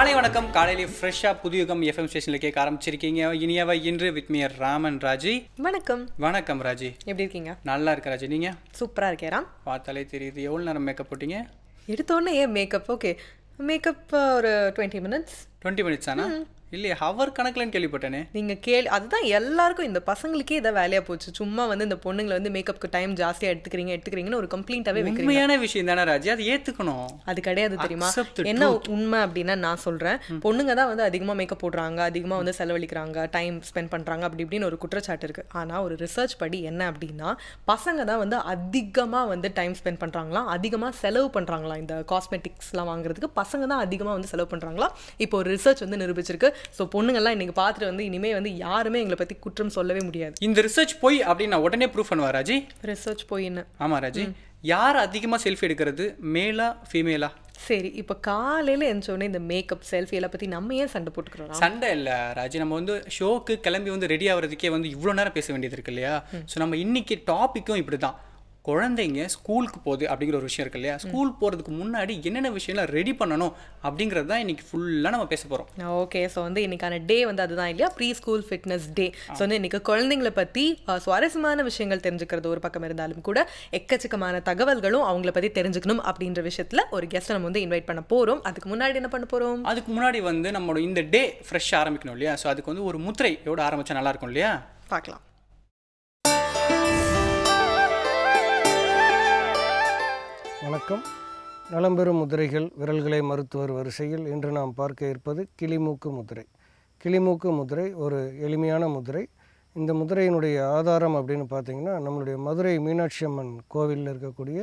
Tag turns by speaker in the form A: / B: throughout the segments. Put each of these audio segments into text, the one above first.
A: காலை வணக்கம். காலையிலே ஃப்ரெஷ்ஷாக புதியுகம் எஃப்எம் ஸ்டேஷனில் கேட்க ஆரம்பிச்சிருக்கீங்க. இனியவ இன்று வித் மீ ராமன் ராஜி.
B: வணக்கம்.
A: வணக்கம் ராஜி,
B: எப்படி இருக்கீங்க?
A: நல்லா இருக்க ராஜி. நீங்கள்?
B: சூப்பராக இருக்கேன்.
A: பார்த்தாலே தெரியுது. எவ்வளோ நேரம் மேக்கப் போட்டீங்க?
B: எடுத்தோடனே ஏன் மேக்கப்? ஓகே, மேக்கப் ஒரு 20 minutes.
A: 20 minutes ஆனா? இல்லையே, ஹவர் கணக்கில்னு கேள்விப்பட்டேனே.
B: நீங்கள் அதுதான் எல்லாருக்கும், இந்த பசங்களுக்கே இதை வேலையாக போச்சு. சும்மா வந்து இந்த பொண்ணுங்களை வந்து மேக்கப்புக்கு டைம் ஜாஸ்தியாக எடுத்துக்கிறீங்கன்னு ஒரு கம்ப்ளைண்ட்டாகவே வைக்கிறீங்க.
A: உண்மையான விஷயம் தானே ராஜி, அது ஏற்றுக்கணும்.
B: அது கிடையாது தெரியுமா? என்ன உண்மை அப்படின்னா நான் சொல்கிறேன், பொண்ணுங்க தான் வந்து அதிகமாக மேக்கப் போடுறாங்க, அதிகமாக வந்து செலவழிக்கிறாங்க, டைம் ஸ்பெண்ட் பண்ணுறாங்க அப்படி இப்படின்னு ஒரு குற்றச்சாட்டு இருக்குது. ஆனால் ஒரு ரிசர்ச் படி என்ன அப்படின்னா, பசங்க தான் வந்து அதிகமாக வந்து டைம் ஸ்பெண்ட் பண்ணுறாங்களாம், அதிகமாக செலவு பண்ணுறாங்களாம். இந்த காஸ்மெட்டிக்ஸ்லாம் வாங்குறதுக்கு பசங்க தான் அதிகமாக வந்து செலவு பண்ணுறாங்களாம். இப்போ ஒரு ரிசர்ச் வந்து நிரூபிச்சிருக்கு. ஸோ பொண்ணுங்கள்லாம் இன்னைக்கு பார்த்துட்டு வந்து இனிமேல் வந்து யாருமே எங்களை பற்றி குற்றம் சொல்லவே முடியாது.
A: இந்த ரிசர்ச் போய் அப்படின்னு நான் உடனே ப்ரூஃப் பண்ணுவா ராஜி.
B: ரிசர்ச் போய் என்ன?
A: ஆமாம் ராஜி. யார் அதிகமாக செல்ஃபி எடுக்கிறது, மேலா ஃபீமேலா?
B: சரி, இப்போ காலையில் எழுந்தோடனே இந்த மேக்கப் செல்ஃபி எல்லாம் பற்றி நம்ம ஏன் சண்டை போட்டுக்கிறோம்?
A: சண்டை இல்லை ராஜி, நம்ம வந்து ஷோக்கு கிளம்பி வந்து ரெடி ஆகிறதுக்கே வந்து இவ்வளோ நேரம் பேச வேண்டியது இருக்கு இல்லையா? ஸோ நம்ம இன்னைக்கு டாப்பிக்கும் இப்படி தான். குழந்தைங்க ஸ்கூலுக்கு போகுது அப்படிங்கிற ஒரு விஷயம் இருக்கு இல்லையா? ஸ்கூல் போகிறதுக்கு முன்னாடி என்னென்ன விஷயம்லாம் ரெடி பண்ணணும் அப்படிங்கிறது தான் இன்னைக்கு ஃபுல்லாக நம்ம பேச போகிறோம்.
B: ஓகே, ஸோ வந்து இன்னைக்கான டே வந்து அதுதான் இல்லையா, ப்ரீ ஸ்கூல் ஃபிட்னஸ் டே. ஸோ வந்து இன்னைக்கு குழந்தைங்களை பற்றி சுவாரஸ்யமான விஷயங்கள் தெரிஞ்சுக்கிறது ஒரு பக்கம் இருந்தாலும் கூட எக்கச்சக்கமான தகவல்களும் அவங்கள பற்றி தெரிஞ்சுக்கணும் அப்படின்ற விஷயத்தில் ஒரு கெஸ்ட்டை நம்ம வந்து இன்வைட் பண்ண போகிறோம். அதுக்கு முன்னாடி என்ன பண்ண போகிறோம்?
A: அதுக்கு முன்னாடி வந்து நம்மளோட இந்த டே ஃப்ரெஷ்ஷாக ஆரம்பிக்கணும் இல்லையா? ஸோ அதுக்கு வந்து ஒரு முத்திரையோட ஆரம்பித்தா நல்லாயிருக்கும் இல்லையா?
B: பார்க்கலாம்.
C: வணக்கம். நலம்பெறும் முதிரைகள் விரல்களை மருத்துவர் வரிசையில் இன்று நாம் பார்க்க இருப்பது கிளிமூக்கு முதிரை. கிளிமூக்கு முதிரை ஒரு எளிமையான முதிரை. இந்த முதிரையினுடைய ஆதாரம் அப்படின்னு பார்த்திங்கன்னா, நம்மளுடைய மதுரை மீனாட்சி அம்மன் கோவிலில் இருக்கக்கூடிய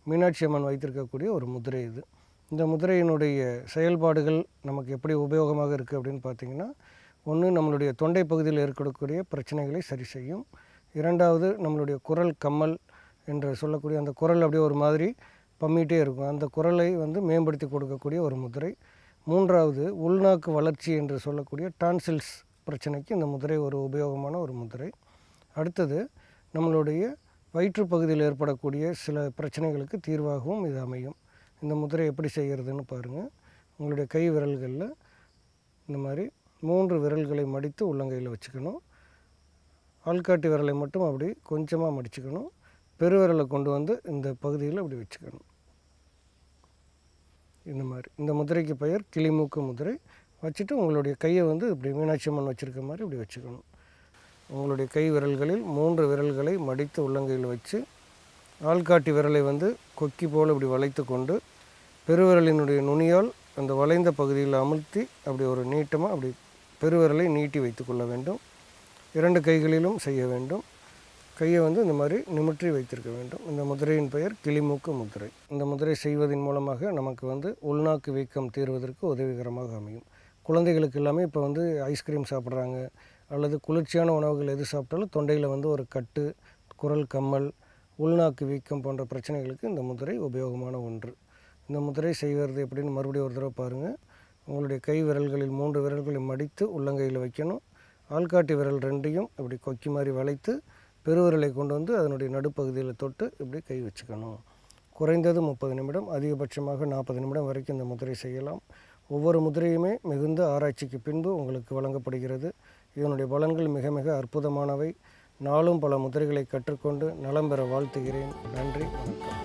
C: மீனாட்சி அம்மன் வைத்திருக்கக்கூடிய ஒரு முதிரை இது. இந்த முதிரையினுடைய செயல்பாடுகள் நமக்கு எப்படி உபயோகமாக இருக்குது அப்படின்னு பார்த்திங்கன்னா, ஒன்று, நம்மளுடைய தொண்டை பகுதியில் ஏற்படக்கூடிய பிரச்சனைகளை சரி செய்யும். இரண்டாவது, நம்மளுடைய குரல் கம்மல் என்று சொல்லக்கூடிய அந்த குரல் அப்படியே ஒரு மாதிரி பம்மிகிட்டே இருக்கும், அந்த குரலை வந்து மேம்படுத்தி கொடுக்கக்கூடிய ஒரு முதிரை. மூன்றாவது, உள்நாக்கு வளர்ச்சி என்று சொல்லக்கூடிய டான்சில்ஸ் பிரச்சனைக்கு இந்த முதிரை ஒரு உபயோகமான ஒரு முதிரை. அடுத்தது, நம்மளுடைய வயிற்றுப்பகுதியில் ஏற்படக்கூடிய சில பிரச்சனைகளுக்கு தீர்வாகவும் இது அமையும். இந்த முதிரை எப்படி செய்கிறதுன்னு பாருங்கள். உங்களுடைய கை விரல்களில் இந்த மாதிரி 3 விரல்களை மடித்து உள்ளங்கையில் வச்சுக்கணும். ஆள்காட்டி விரலை மட்டும் அப்படி கொஞ்சமாக மடிச்சுக்கணும். பெருவிரலை கொண்டு வந்து இந்த பகுதியில் அப்படி வச்சுக்கணும். இந்த மாதிரி இந்த முதிரைக்கு பெயர் கிளிமூக்கு முதிரை. வச்சுட்டு உங்களுடைய கையை வந்து இப்படி மீனாட்சி அம்மன் வச்சுருக்க மாதிரி இப்படி வச்சுக்கணும். உங்களுடைய கை விரல்களில் 3 விரல்களை மடித்து உள்ளங்கையில் வச்சு ஆள்காட்டி விரலை வந்து கொக்கி போல் இப்படி வளைத்து கொண்டு பெருவிரலினுடைய நுனியால் அந்த வளைந்த பகுதியில் அமுழ்த்தி அப்படி ஒரு நீட்டமாக அப்படி பெருவிரலை நீட்டி வைத்து கொள்ள வேண்டும். 2 கைகளிலும் செய்ய வேண்டும். கையை வந்து இந்த மாதிரி நிமிற்றி வைத்திருக்க வேண்டும். இந்த முதிரையின் பெயர் கிளிமூக்கு முதிரை. இந்த முதிரை செய்வதன் மூலமாக நமக்கு வந்து உள்நாக்கு வீக்கம் தீர்வதற்கு உதவிகரமாக அமையும். குழந்தைகளுக்கு எல்லாமே இப்போ வந்து ஐஸ்கிரீம் சாப்பிட்றாங்க அல்லது குளிர்ச்சியான உணவுகள் எது சாப்பிட்டாலும் தொண்டையில் வந்து ஒரு கட்டு, குரல் கம்மல், உள்நாக்கு வீக்கம் போன்ற பிரச்சனைகளுக்கு இந்த முதிரை உபயோகமான ஒன்று. இந்த முதிரை செய்வது எப்படின்னு மறுபடியும் ஒரு தடவை பாருங்கள். உங்களுடைய கை விரல்களில் 3 விரல்களை மடித்து உள்ளங்கையில் வைக்கணும். ஆள்காட்டி விரல் 2ஐயும் இப்படி கொக்கி மாதிரி வளைத்து பெருவிரலை கொண்டு வந்து அதனுடைய நடுப்பகுதியில் தொட்டு இப்படி கை வச்சுக்கணும். குறைந்தது 30 நிமிடம், அதிகபட்சமாக 40 நிமிடம் வரைக்கும் இந்த முதிரை செய்யலாம். ஒவ்வொரு முதிரையுமே மிகுந்த ஆராய்ச்சிக்கு பின்பு உங்களுக்கு வழங்கப்படுகிறது. இதனுடைய பலன்கள் மிக மிக அற்புதமானவை. நாளும் பல முதிரைகளை கற்றுக்கொண்டு நலம் பெற வாழ்த்துகிறேன். நன்றி, வணக்கம்.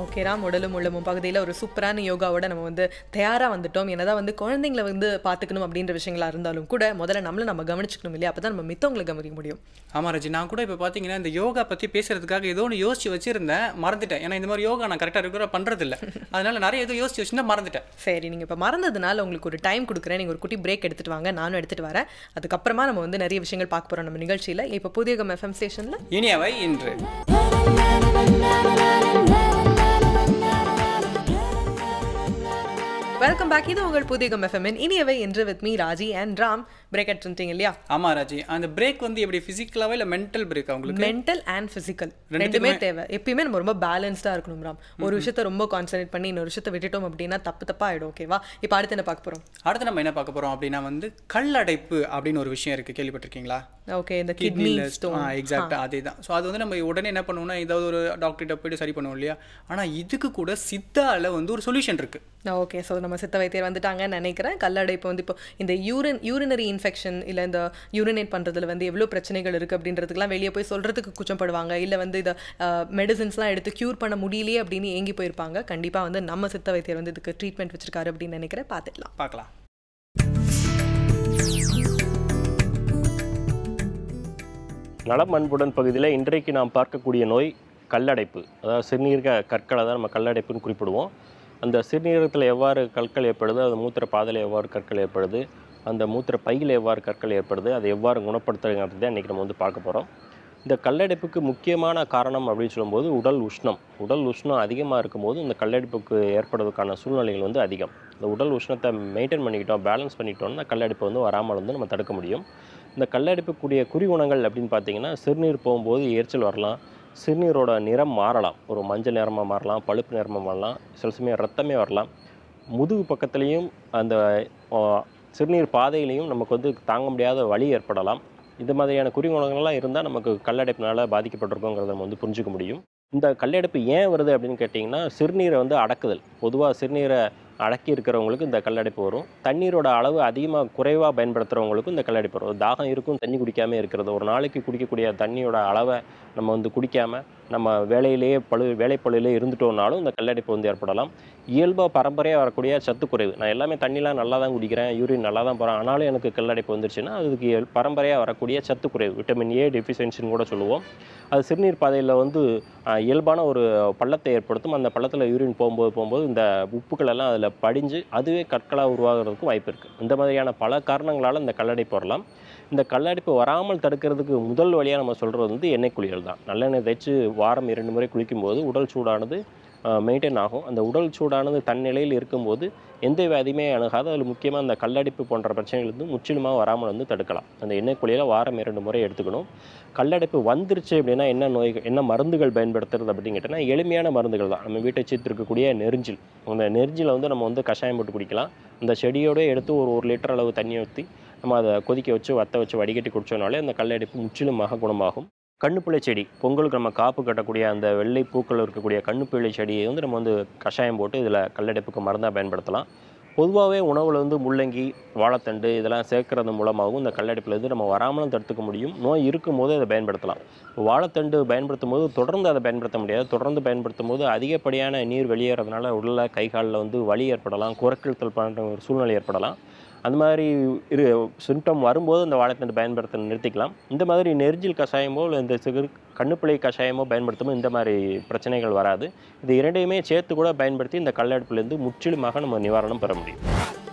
B: ஓகே ராம், உடலும் உள்ளமும் பகுதியில் ஒரு சூப்பரான யோகாவோட நம்ம வந்து தயாராக வந்துட்டோம். என்னதான் வந்து குழந்தைங்களை வந்து பார்த்துக்கணும் அப்படின்ற விஷயங்களா இருந்தாலும் கூட முதல்ல நம்ம கவனிச்சுக்கணும் இல்லையா? அப்போ தான் நம்ம மித்தவங்களை கவனிக்க முடியும்.
A: ஆமாம் ராஜி, நான் கூட இப்போ பார்த்தீங்கன்னா இந்த யோகா பற்றி பேசுகிறதுக்காக ஏதோ ஒன்று யோசிச்சு வச்சுருந்தேன், மறந்துட்டேன். ஏன்னா இந்த மாதிரி யோகா நான் கரெக்டாக ரெகுலராக பண்ணுறதில்ல, அதனால் நிறைய ஏதோ யோசிச்சு வச்சுருந்தா மறந்துட்டேன்.
B: சரி, நீங்கள் இப்போ மறந்ததுனால உங்களுக்கு ஒரு டைம் கொடுக்குறேன். நீங்கள் ஒரு குட்டி பிரேக் எடுத்துகிட்டு வாங்க, நானும் எடுத்துகிட்டு வரேன். அதுக்கப்புறமா நம்ம வந்து நிறைய விஷயங்கள் பார்க்க போகிறோம் நம்ம நிகழ்ச்சியில். இப்போ புதியுகம் எஃப்எம் ஸ்டேஷனில்
A: இனியவை இன்று.
B: Welcome back. இது உங்கள் புதியுகம் எஃப்எம் இனியவை என்று with me Raji and Ram. Break எடுத்துட்டீங்க இல்லையா?
A: ஆமா ராஜி. அந்த பிரேக் வந்து எப்படி பிசிக்கலாவா இல்ல மென்டல் பிரேக்? உங்களுக்கு
B: மென்டல் அண்ட் பிசிக்கல் ரெண்டுமே தேவை. எப்பயுமே நம்ம ரொம்ப பேலன்ஸ்டா இருக்கணும் ராம். ஒரு விஷயத்தை ரொம்ப கான்சென்ட்ரேட் பண்ணி இன்னொரு விஷயத்தை விட்டுட்டோம் அப்படின்னா தப்பா ஆயிடும். ஓகேவா? இப்போ அடுத்து என்ன பார்க்க போறோம்?
A: அடுத்து நம்ம என்ன பார்க்க போறோம் அப்படின்னா வந்து கல்லடைப்பு அப்படின்னு ஒரு விஷயம் இருக்கு, கேள்விப்பட்டிருக்கீங்களா?
B: ஓகே, இந்த கிட்னி ஸ்டோன்.
A: எக்ஸாக்ட்டா அதேதான். ஸோ அது வந்து நம்ம உடனே என்ன பண்ணுவோம்னா ஏதாவது ஒரு டாக்டர்கிட்ட போயிட்டு சரி பண்ணுவோம் இல்லையா? ஆனால் இதுக்கு கூட சித்தால வந்து ஒரு சொல்யூஷன் இருக்கு.
B: ஓகே, ஸோ நம்ம சித்த வைத்தியர் வந்துட்டாங்கன்னு நினைக்கிறேன். கல்லடைப்பு வந்து இப்போ இந்த யூரினரி இன்ஃபெக்ஷன் இல்லை இந்த யூரினேட் பண்ணுறதுல வந்து எவ்வளோ பிரச்சனைகள் இருக்குது அப்படின்றதுக்குலாம் வெளியே போய் சொல்கிறதுக்கு கூச்சப்படுவாங்க. இல்லை வந்து இதை மெடிசின்ஸ்லாம் எடுத்து க்யூர் பண்ண முடியலையே அப்படின்னு ஏங்கி போயிருப்பாங்க. கண்டிப்பாக வந்து நம்ம சித்த வைத்தியர் வந்து இதுக்கு ட்ரீட்மெண்ட் வச்சிருக்காரு அப்படின்னு நினைக்கிறேன். பார்க்கலாம்.
D: நலம் அன்புடன் பகுதியில் இன்றைக்கு நாம் பார்க்கக்கூடிய நோய் கல்லடைப்பு. அதாவது சிறுநீரக கற்களை தான் நம்ம கல்லடைப்புன்னு குறிப்பிடுவோம். அந்த சிறுநீரகத்தில் எவ்வாறு கற்கள் ஏற்படுது, அது மூத்திர பாதையில் எவ்வாறு கற்கள் ஏற்படுது, அந்த மூத்திர பையில் எவ்வாறு கற்கள் ஏற்படுது, அதை எவ்வாறு குணப்படுத்துறதுங்கிறது தான் இன்றைக்கி நம்ம வந்து பார்க்க போகிறோம். இந்த கல்லடைப்புக்கு முக்கியமான காரணம் அப்படின்னு சொல்லும்போது உடல் உஷ்ணம் அதிகமாக இருக்கும்போது இந்த கல்லடைப்புக்கு ஏற்படுவதற்கான சூழ்நிலைகள் வந்து அதிகம். இந்த உடல் உஷ்ணத்தை மெயின்டைன் பண்ணிக்கிட்டோம், பேலன்ஸ் பண்ணிட்டோம்னா கல்லடைப்பு வந்து வராமல் வந்து நம்ம தடுக்க முடியும். இந்த கல்லடைப்புக்குரிய குறிகுணங்கள் அப்படின்னு பார்த்தீங்கன்னா, சிறுநீர் போகும்போது எரிச்சல் வரலாம், சிறுநீரோட நிறம் மாறலாம், ஒரு மஞ்சள் நிறமாக மாறலாம், பழுப்பு நிறமாக மாறலாம், சில சமயம் ரத்தமே வரலாம். முதுகு பக்கத்துலேயும் அந்த சிறுநீர் பாதையிலையும் நமக்கு வந்து தாங்க முடியாத வலி ஏற்படலாம். இந்த மாதிரியான குறிகுணங்கள்லாம் இருந்தால் நமக்கு கல்லடைப்பினால் பாதிக்கப்பட்டிருக்கோங்கிறத நம்ம வந்து புரிஞ்சுக்க முடியும். இந்த கல்லடைப்பு ஏன் வருது அப்படின்னு கேட்டிங்கன்னா, சிறுநீரை வந்து அடக்குதல். பொதுவாக சிறுநீரை அடக்கி இருக்கிறவங்களுக்கு இந்த கல்லடைப்பு வரும். தண்ணீரோட அளவு அதிகமாக குறைவாக பயன்படுத்துகிறவங்களுக்கும் இந்த கல்லடைப்பு வரும். தாகம் இருக்கும், தண்ணி குடிக்காமல் இருக்கிறது. ஒரு நாளைக்கு குடிக்கக்கூடிய தண்ணியோட அளவை நம்ம வந்து குடிக்காமல் நம்ம வேலைப்பளுவிலே இருந்துட்டோம்னாலும் இந்த கல்லடைப்பு வந்து ஏற்படலாம். இயல்பாக பரம்பரையாக வரக்கூடிய சத்து குறைவு. நான் எல்லாமே தண்ணிலாம் நல்லா தான் குடிக்கிறேன், யூரின் நல்லா தான் போகிறேன், ஆனாலும் எனக்கு கல்லடைப்பு வந்துருச்சுன்னா அதுக்கு பரம்பரையாக வரக்கூடிய சத்து குறைவு, விட்டமின் ஏ டெஃபிஷியன்சின்னு கூட சொல்லுவோம். அது சிறுநீர் பாதையில் வந்து இயல்பான ஒரு பள்ளத்தை ஏற்படுத்தும். அந்த பள்ளத்தில் யூரின் போகும்போது இந்த உப்புக்கள் எல்லாம் அதில் படிஞ்சு அதுவே கற்களாக உருவாகிறதுக்கும் வாய்ப்பு இருக்குது. இந்த மாதிரியான பல காரணங்களால் இந்த கல்லடைப்பு வரலாம். இந்த கல்லடைப்பு வராமல் தடுக்கிறதுக்கு முதல் வழியாக நம்ம சொல்கிறது வந்து எண்ணெய் குளியல் தான். நல்லெண்ணெய் தேய்ச்சி வாரம் 2 முறை குளிக்கும்போது உடல் சூடானது மெயின்டைன் ஆகும். அந்த உடல் சூடானது தன்னிலையில் இருக்கும்போது எந்த வியாதியுமே அணுகாது. அதில் முக்கியமாக அந்த கல்லடைப்பு போன்ற பிரச்சனைகள் வந்து முற்றிலுமாக வராமல் வந்து தடுக்கலாம். அந்த எண்ணெய் குளியலை வாரம் 2 முறை எடுத்துக்கணும். கல்லடைப்பு வந்துருச்சு அப்படின்னா என்ன மருந்துகள் பயன்படுத்துறது அப்படின்னு கேட்டால் எளிமையான மருந்துகள் தான். நம்ம வீட்டை சுற்றி இருக்கக்கூடிய நெரிஞ்சில், அந்த நெரிஞ்சிலை வந்து நம்ம வந்து கஷாயம் போட்டு குடிக்கலாம். அந்த செடியோடு எடுத்து ஒரு 1 லிட்டர் அளவு தண்ணி ஊற்றி நம்ம அதை கொதிக்க வச்சு வற்ற வச்சு வடிகட்டி குடித்தோனாலே அந்த கல்லடைப்பு முற்றிலுமாக குணமாகும். கண்ணுப்பிள்ளை செடி, பொங்கலுக்கு நம்ம காப்பு கட்டக்கூடிய அந்த வெள்ளை பூக்கள் இருக்கக்கூடிய கண்ணுப்பிள்ளை செடியை வந்து நம்ம வந்து கஷாயம் போட்டு இதில் கல்லடைப்புக்கு மருந்தாக பயன்படுத்தலாம். பொதுவாகவே உணவில் வந்து முள்ளங்கி, வாழைத்தண்டு இதெல்லாம் சேர்க்கறது மூலமாகவும் இந்த கல்லடைப்புலேருந்து நம்ம வராமலும் தடுத்துக்க முடியும். நோய் இருக்கும் போது அதை பயன்படுத்தலாம். வாழைத்தண்டு பயன்படுத்தும் போது தொடர்ந்து அதை பயன்படுத்த முடியாது. தொடர்ந்து பயன்படுத்தும் போது அதிகப்படியான நீர் வெளியேறதுனால உடலில் கை காலில் வந்து வலி ஏற்படலாம், குரக்கிழ்த்தல் போன்ற ஒரு சூழ்நிலை ஏற்படலாம். அந்த மாதிரி சிம்டம் வரும்போது இந்த வாழைத்தண்டு பயன்படுத்த நிறுத்திக்கலாம். இந்த மாதிரி நெரிஞ்சில் கஷாயமோ இல்லை இந்த கண்ணுப்பிள்ளை கஷாயமோ பயன்படுத்தும்போது இந்த மாதிரி பிரச்சனைகள் வராது. இது இரண்டையுமே சேர்த்து கூட பயன்படுத்தி இந்த கல்லடைப்புலேருந்து முற்றிலுமாக நம்ம நிவாரணம் பெற முடியும்.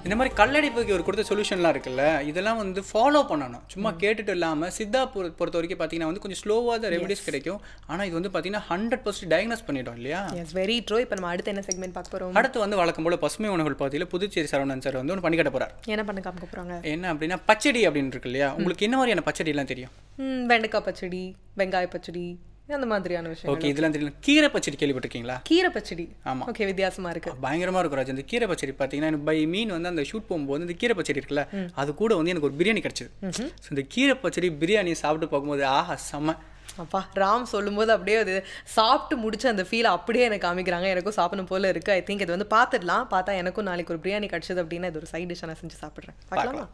A: இந்த மாதிரி கல்லடைப்புக்கு ஒரு கொடுத்த சொல்யூஷன்லாம் இருக்குல்ல, இதெல்லாம் வந்து ஃபாலோ பண்ணணும். சும்மா கேட்டுட்டு இல்லாமல் சித்தா பொறுத்த வரைக்கும் பார்த்தீங்கன்னா வந்து கொஞ்சம் ஸ்லோவாக தான் ரெமெடிஸ் கிடைக்கும். ஆனால் இது வந்து பார்த்தீங்கன்னா 100% டயக்னோஸ் பண்ணிட்டோம் இல்லையா?
B: Yes, very true. இப்போ நம்ம அடுத்து என்ன செக்மெண்ட் பார்க்க போகிறோம்?
A: அடுத்து வந்து வழக்கம் போல பசுமை உணவுகள் பகுதியில் புதுச்சேரி சரவணன் சார் வந்து ஒன்று பண்ணி கட்ட போகிறார்.
B: என்ன பண்ண காமிக்க போகிறாங்க?
A: என்ன அப்படின்னா பச்சடி அப்படின்னு இருக்கு இல்லையா? உங்களுக்கு என்ன மாதிரியான பச்சடிலாம் தெரியும்?
B: வெண்டைக்காய் பச்சடி, வெங்காய பச்சடி, அந்த மாதிரியான விஷயம்.
A: ஓகே, இதெல்லாம் தெரியல. கீரை பச்சடி கேள்விப்பட்டிருக்கீங்களா?
B: கீரை பச்சடி,
A: ஆமாம்.
B: ஓகே, வித்தியாசமா இருக்கு,
A: பயங்கரமாக இருக்கும் ராஜ். அந்த கீரை பச்சடி பார்த்தீங்கன்னா பை மீன் வந்து அந்த ஷூட் போகும்போது இந்த கீரை பச்சடி இருக்குல்ல, அது கூட வந்து எனக்கு ஒரு பிரியாணி கிடச்சிது. ஸோ இந்த கீரை பச்சடி பிரியாணியை சாப்பிட்டு பார்க்கும்போது ஆஹா செம்ம.
B: அப்பா, ராம் சொல்லும்போது அப்படியே அது சாப்பிட்டு முடிச்சு அந்த ஃபீல் அப்படியே எனக்கு காமிக்கிறாங்க. எனக்கும் சாப்பிடணும் போல இருக்கு. ஐ திங்க் இது வந்து பார்த்துடலாம். பார்த்தா எனக்கும் நாளைக்கு ஒரு பிரியாணி கிடச்சது அப்படின்னா இது ஒரு சைட் டிஷ்ஷாக நான் செஞ்சு சாப்பிட்றேன். பார்க்கலாமா?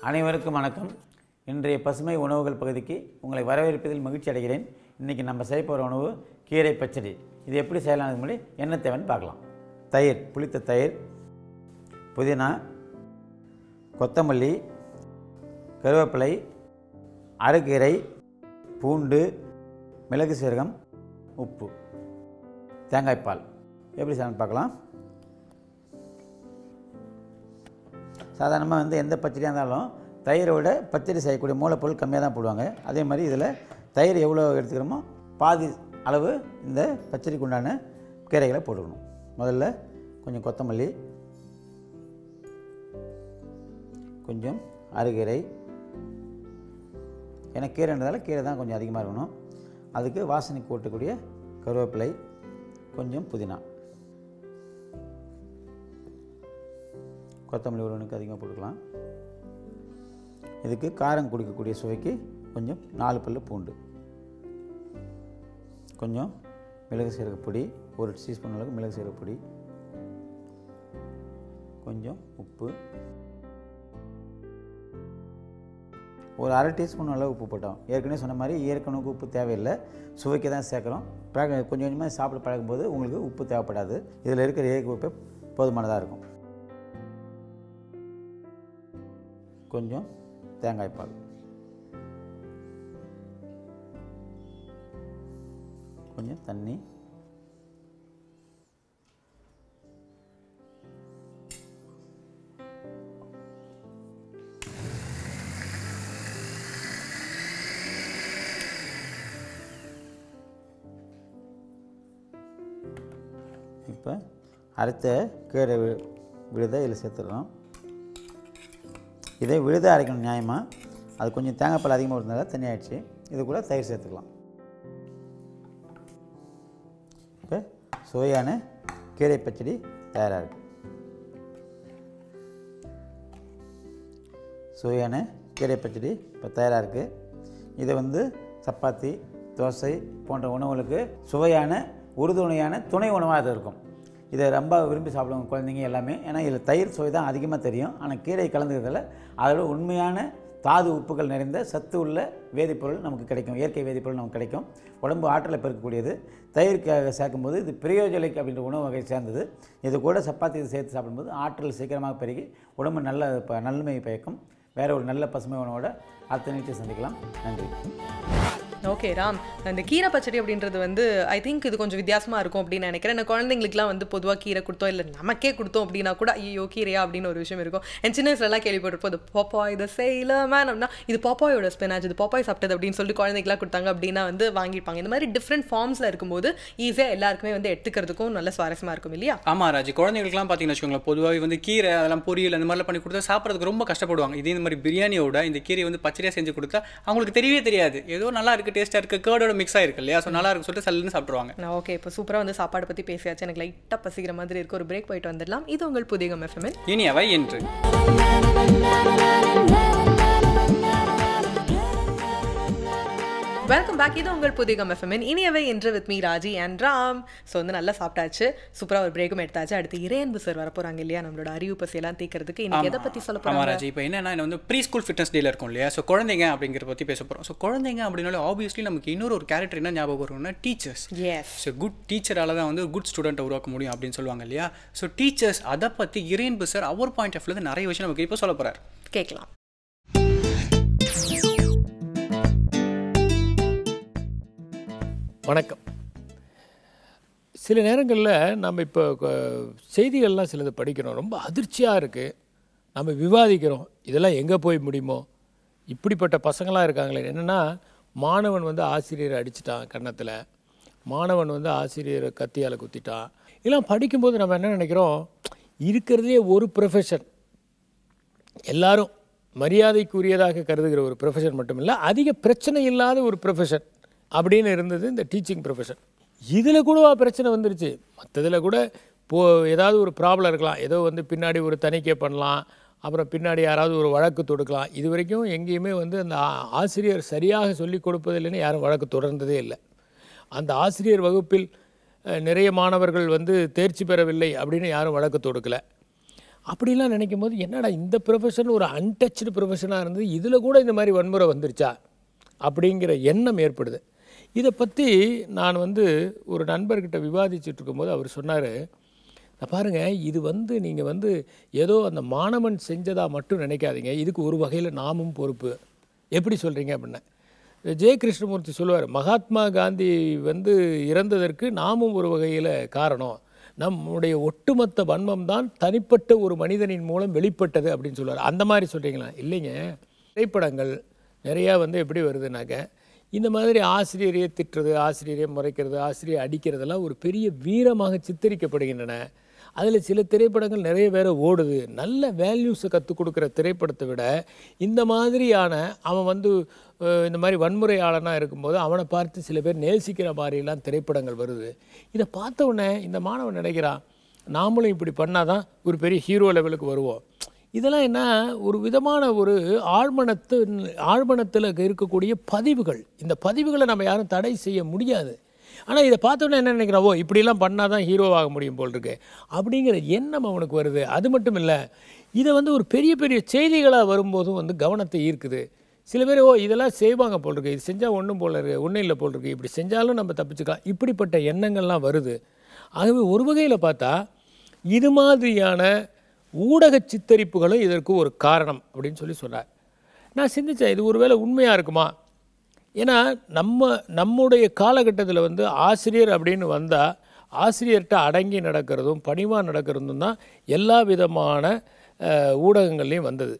E: அனைவருக்கும் வணக்கம். இன்றைய பசுமை உணவுகள் பகுதிக்கு உங்களை வரவேற்பதில் மகிழ்ச்சி அடைகிறேன். இன்றைக்கி நம்ம செய்ய போகிற உணவு கீரை பச்சடி. இது எப்படி செய்யலாம் முன்னாடி என்ன தேவைன்னு பார்க்கலாம். தயிர், புளித்த தயிர், புதினா, கொத்தமல்லி, கருவேப்பிலை, அரைக்கீரை, பூண்டு, மிளகு சீரகம், உப்பு, தேங்காய்ப்பால். எப்படி செய்யலாம்னு பார்க்கலாம். சாதாரணமாக வந்து எந்த பச்சடியாக இருந்தாலும் தயிரை விட பச்சடி செய்யக்கூடிய மூலப்பொருள் கம்மியாக தான் போடுவாங்க. அதே மாதிரி இதில் தயிர் எவ்வளோ எடுத்துக்கிறோமோ பாதி அளவு இந்த பச்சடிக்கு உண்டான கீரைகளை போட்டுக்கணும். முதல்ல கொஞ்சம் கொத்தமல்லி, கொஞ்சம் அரைக்கீரை, ஏன்னா கீரைன்றதால கீரை தான் கொஞ்சம் அதிகமாக இருக்கணும். அதுக்கு வாசனைக்கு ஓட்டக்கூடிய கருவேப்பிலை, கொஞ்சம் புதினா, கொத்தமல்லி ஒன்றுக்கு அதிகமாக போட்டுக்கலாம். இதுக்கு காரம் குடிக்கக்கூடிய சுவைக்கு கொஞ்சம் 4 பல்லு பூண்டு, கொஞ்சம் மிளகு சீரகப்பொடி, 1 டீஸ்பூன் அளவுக்கு மிளகு சீரகப்பொடி, கொஞ்சம் உப்பு, ஒரு 1/2 டீஸ்பூன் அளவு உப்பு போட்டோம். ஏற்கனவே சொன்ன மாதிரி ஏற்கனவே உப்பு தேவையில்லை, சுவைக்கு தான் சேர்க்குறோம். கொஞ்சம் கொஞ்சமாக சாப்பிட பழகும்போது உங்களுக்கு உப்பு தேவைப்படாது. இதில் இருக்கிற இயற்கை உப்பு போதுமானதாக இருக்கும். கொஞ்சம் தேங்காய் பால், கொஞ்சம் தண்ணி, இப்போ அரைத்த கீரை விழுதை இதில் சேர்த்துடுறோம். இதே விழுதை அரைக்கணும் நியாயமாக, அது கொஞ்சம் தேங்காய் பால் அதிகமாக இருந்தால் தண்ணி ஆகிடுச்சு. இது கூட தயிர் சேர்த்துக்கலாம். இப்போ சுவையான கீரை பச்சடி தயாராக இருக்குது. சுவையான கீரை பச்சடி இப்போ தயாராக இருக்குது. இதை வந்து சப்பாத்தி, தோசை போன்ற உணவுகளுக்கு சுவையான உறுதுணையான துணை உணவாக அது இருக்கும். இதை ரொம்ப விரும்பி சாப்பிடுவாங்க குழந்தைங்க எல்லாமே. ஏன்னா இதில் தயிர் சுவை தான் அதிகமாக தெரியும். ஆனால் கீரை கலந்துக்கிறதுல அதோட உண்மையான தாது உப்புகள் நிறைந்த சத்து உள்ள வேதிப்பொருள் நமக்கு கிடைக்கும். இயற்கை வேதிப்பொருள் நமக்கு கிடைக்கும். உடம்பு ஆற்றலை பெருக்கக்கூடியது. தயிர்க்காக சேர்க்கும்போது இது பிரியோஜலிக் அப்படின்ற உணவு வகை சேர்ந்தது. இது கூட சப்பாத்தி சேர்த்து சாப்பிடும்போது ஆற்றல் சீக்கிரமாக பெருகி உடம்பு நன்மை பயக்கும். வேறு ஒரு நல்ல பசுமை உணவோட அடுத்த நிகழ்ச்சி சந்திக்கலாம். நன்றி.
B: ஓகே ராம், இந்த கீரை பச்சடி அப்படின்றது வந்து ஐ திங்க் இது கொஞ்சம் வித்தியாசமாக இருக்கும் அப்படின்னு நினைக்கிறேன். நான் குழந்தைங்களுக்குலாம் வந்து பொதுவாக கீரை கொடுத்தோம், இல்லை நமக்கே கொடுத்தோம் அப்படின்னா கூட ஐயோ கீரையா அப்படின்னு ஒரு விஷயம் இருக்கும். என் சின்ன வயசுலலாம் கேள்விப்பட்டிருப்போம், இது பாப்பாய் இதை செய்யல மேன் அப்படின்னா இது பாப்பாயோட ஸ்பினாச், இது பாப்பாய் சாப்பிட்டது அப்படின்னு சொல்லிட்டு குழந்தைக்கெலாம் கொடுத்தாங்க அப்படின்னா வந்து வாங்கியிருப்பாங்க. இந்த மாதிரி டிஃப்ரெண்ட் ஃபார்ம்ஸில் இருக்கும்போது ஈஸியாக எல்லாருக்குமே வந்து எடுத்துக்கிறதுக்கும் நல்ல சுவாரஸ்யமாக இருக்கும் இல்லையா?
A: ஆமாம் ராஜி, குழந்தைங்களுக்குலாம் பார்த்தீங்கன்னு வச்சுக்கோங்களேன், பொதுவாகவே வந்து கீரை அதெல்லாம் பொரியல் அந்த மாதிரிலாம் பண்ணி கொடுத்தா சாப்பிட்றதுக்கு ரொம்ப கஷ்டப்படுவாங்க. இதே இந்த மாதிரி பிரியாணியோட இந்த கீரை வந்து பச்சடியாக செஞ்சு கொடுத்தா அவங்களுக்கு தெரியவே தெரியாது, ஏதோ நல்லா இருக்குது, டேஸ்ட்டாக இருக்குது, கேர்டோட மிக்ஸ் ஆயிருக்கு இல்லையா, ஸோ நல்லா இருக்கு சொல்லிட்டு சல்லுன்னு சாப்பிடுவாங்க.
B: ஓகே, இப்போ சூப்பராக வந்து சாப்பாடு பற்றி பேசியாச்சு. எனக்கு லைட்டாக பசிக்கிற மாதிரி இருக்கு. ஒரு பிரேக் போயிட்டு வந்துடலாம். இது உங்கள் புதிய எஃப்எம்
A: இனியவை என்று.
B: Welcome back. இது உங்கள் புதிய எஃப்எம் இனியவை என்று with me Raji and Ram. So வந்து நல்லா சாப்பிட்டாச்சு, சூப்பராக ஒரு பிரேக்கும் எடுத்தாச்சு. அடுத்து இறையன்பு சார் வரப்போறாங்க இல்லையா, நம்மளோட அறிவு பசியெல்லாம் தீர்க்கிறதுக்கு. இன்னைக்கு எதை பற்றி சொல்ல போகிறோம்
A: ராஜி? இப்போ என்னன்னா வந்து ப்ரீ ஸ்கூல் ஃபிட்னஸ் டேல இருக்கும் இல்லையா, ஸோ குழந்தைங்க அப்படிங்கிறத பற்றி பேச போகிறோம். ஸோ குழந்தைங்க அப்படின்னாலே ஆப்வியஸ்லி நமக்கு இன்னொரு ஒரு கேரக்டர் என்ன ஞாபகம் வரும்னா டீச்சர்ஸ்.
B: எஸ்,
A: ஸோ குட் டீச்சரால் தான் வந்து குட் ஸ்டூடெண்ட்டை உருவாக்க முடியும் அப்படின்னு சொல்லுவாங்க இல்லையா. ஸோ டீச்சர்ஸ் அதை பற்றி இறையன்பு சார் அவர் பாயிண்ட் ஆஃப் வியூ நிறைய விஷயம் நமக்கு இப்போ சொல்ல போகிறார்.
B: கேட்கலாம்.
F: வணக்கம். சில நேரங்களில் நம்ம இப்போ செய்திகள்லாம் சிலது படிக்கிறோம், ரொம்ப அதிர்ச்சியாக இருக்குது, நம்ம விவாதிக்கிறோம், இதெல்லாம் எங்கே போய் முடியுமோ, இப்படிப்பட்ட பசங்களாக இருக்காங்களே. என்னென்னா மாணவன் வந்து ஆசிரியரை அடிச்சிட்டான் கன்னத்தில், மாணவன் வந்து ஆசிரியரை கத்தியால் குத்திட்டான். இதெல்லாம் படிக்கும்போது நம்ம என்ன நினைக்கிறோம், இருக்கிறதே ஒரு ப்ரொஃபஷன், எல்லாரும் மரியாதைக்குரியதாக கருதுகிற ஒரு ப்ரொஃபஷன் மட்டுமில்லை, அதிக பிரச்சனை இல்லாத ஒரு ப்ரொஃபஷன் அப்படின்னு இருந்தது இந்த டீச்சிங் ப்ரொஃபஷன். இதில் கூடவா பிரச்சனை வந்துருச்சு? மற்றதில் கூட ஏதாவது ஒரு ப்ராப்ளம் இருக்கலாம், ஏதோ வந்து பின்னாடி ஒரு தணிக்கை பண்ணலாம், அப்புறம் பின்னாடி யாராவது ஒரு வழக்கு தொடுக்கலாம். இது வரைக்கும் எங்கேயுமே வந்து அந்த ஆசிரியர் சரியாக சொல்லிக் கொடுப்பதில்லைன்னு யாரும் வழக்கு தொடர்ந்ததே இல்லை. அந்த ஆசிரியர் வகுப்பில் நிறைய மாணவர்கள் வந்து தேர்ச்சி பெறவில்லை அப்படின்னு யாரும் வழக்கு தொடுக்கலை. அப்படிலாம் நினைக்கும் போது என்னடா இந்த ப்ரொஃபஷன் ஒரு அன்டச்டு ப்ரொஃபஷனாக இருந்தது, இதில் கூட இந்த மாதிரி வன்முறை வந்துருச்சா அப்படிங்கிற எண்ணம் ஏற்படுது. இதை பற்றி நான் வந்து ஒரு நண்பர்கிட்ட விவாதிச்சுட்டு இருக்கும்போது அவர் சொன்னார், பாருங்கள், இது வந்து நீங்கள் வந்து ஏதோ அந்த மாணவன் செஞ்சதாக மட்டும் நினைக்காதீங்க, இதுக்கு ஒரு வகையில் நாமும் பொறுப்பு. எப்படி சொல்கிறீங்க அப்படின்னா, ஜெய கிருஷ்ணமூர்த்தி சொல்லுவார், மகாத்மா காந்தி வந்து இறந்ததற்கு நாமும் ஒரு வகையில் காரணம், நம்முடைய ஒட்டுமொத்த வன்மம் தான் தனிப்பட்ட ஒரு மனிதனின் மூலம் வெளிப்பட்டது அப்படின்னு சொல்லுவார். அந்த மாதிரி சொல்கிறீங்களா? இல்லைங்க, திரைப்படங்கள் நிறையா வந்து எப்படி வருதுனாக்க, இந்த மாதிரி ஆசிரியரையே திட்டுறது, ஆசிரியரையே முறைக்கிறது, ஆசிரியரை அடிக்கிறதெல்லாம் ஒரு பெரிய வீரமாக சித்தரிக்கப்படுகின்றன. அதில் சில திரைப்படங்கள் நிறைய பேர் ஓடுது. நல்ல வேல்யூஸை கற்றுக் கொடுக்குற திரைப்படத்தை விட இந்த மாதிரியான அவன் வந்து இந்த மாதிரி வன்முறையாளனாக இருக்கும்போது அவனை பார்த்து சில பேர் நேசிக்கிற மாதிரிலாம் திரைப்படங்கள் வருது. இதை பார்த்த உடனே இந்த மாணவன் நினைக்கிறான், நாமளும் இப்படி பண்ணால் தான் ஒரு பெரிய ஹீரோ லெவலுக்கு வருவோம். இதெல்லாம் என்ன, ஒரு விதமான ஒரு ஆழ்மனத்தில் இருக்கக்கூடிய பதிவுகள். இந்த பதிவுகளை நம்ம யாரும் தடை செய்ய முடியாது. ஆனால் இதை பார்த்தோன்னே என்ன நினைக்கிறான், ஓ இப்படிலாம் பண்ணால் தான் ஹீரோவாக முடியும் போல் இருக்கு அப்படிங்கிற எண்ணம் அவனுக்கு வருது. அது மட்டும் இல்லை, இதை வந்து ஒரு பெரிய பெரிய செய்திகளாக வரும்போதும் வந்து கவனத்தை ஈர்க்குது. சில பேர் ஓ இதெல்லாம் செய்வாங்க போல் இருக்கு, இது செஞ்சால் ஒன்றும் போல் இருக்கு, ஒன்றும் இல்லை போல் இருக்கு, இப்படி செஞ்சாலும் நம்ம தப்பிச்சுக்கலாம், இப்படிப்பட்ட எண்ணங்கள்லாம் வருது. ஆகவே ஒரு வகையில் பார்த்தா இது மாதிரியான ஊடக சித்தரிப்புகளும் இதற்கு ஒரு காரணம் அப்படின்னு சொல்லி சொன்னார். நான் சிந்தித்தேன், இது ஒருவேளை உண்மையாக இருக்குமா? ஏன்னா நம்முடைய காலகட்டத்தில் வந்து ஆசிரியர் அப்படின்னு வந்தால் ஆசிரியர்கிட்ட அடங்கி நடக்கிறதும் பணிவாக நடக்கிறதும் தான் எல்லா விதமான ஊடகங்கள்லேயும் வந்தது,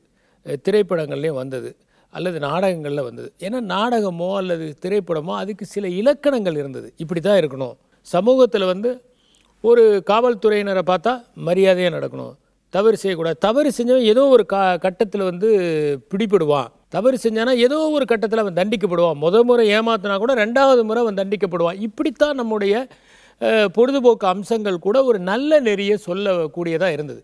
F: திரைப்படங்கள்லேயும் வந்தது, அல்லது நாடகங்களில் வந்தது. ஏன்னா நாடகமோ அல்லது திரைப்படமோ அதுக்கு சில இலக்கணங்கள் இருந்தது, இப்படி தான் இருக்கணும். சமூகத்தில் வந்து ஒரு காவல்துறையினரை பார்த்தா மரியாதையாக நடக்கணும், தவறு செய்யக்கூடாது, தவறு செஞ்சவன் ஏதோ ஒரு கட்டத்தில் வந்து பிடிபடுவான், தவறு செஞ்சானா ஏதோ ஒரு கட்டத்தில் அவன் தண்டிக்கப்படுவான், முறை ஏமாத்தினா கூட 2வது முறை அவன் தண்டிக்கப்படுவான். இப்படித்தான் நம்முடைய பொழுதுபோக்கு அம்சங்கள் கூட ஒரு நல்ல நெறியை சொல்லக்கூடியதாக இருந்தது.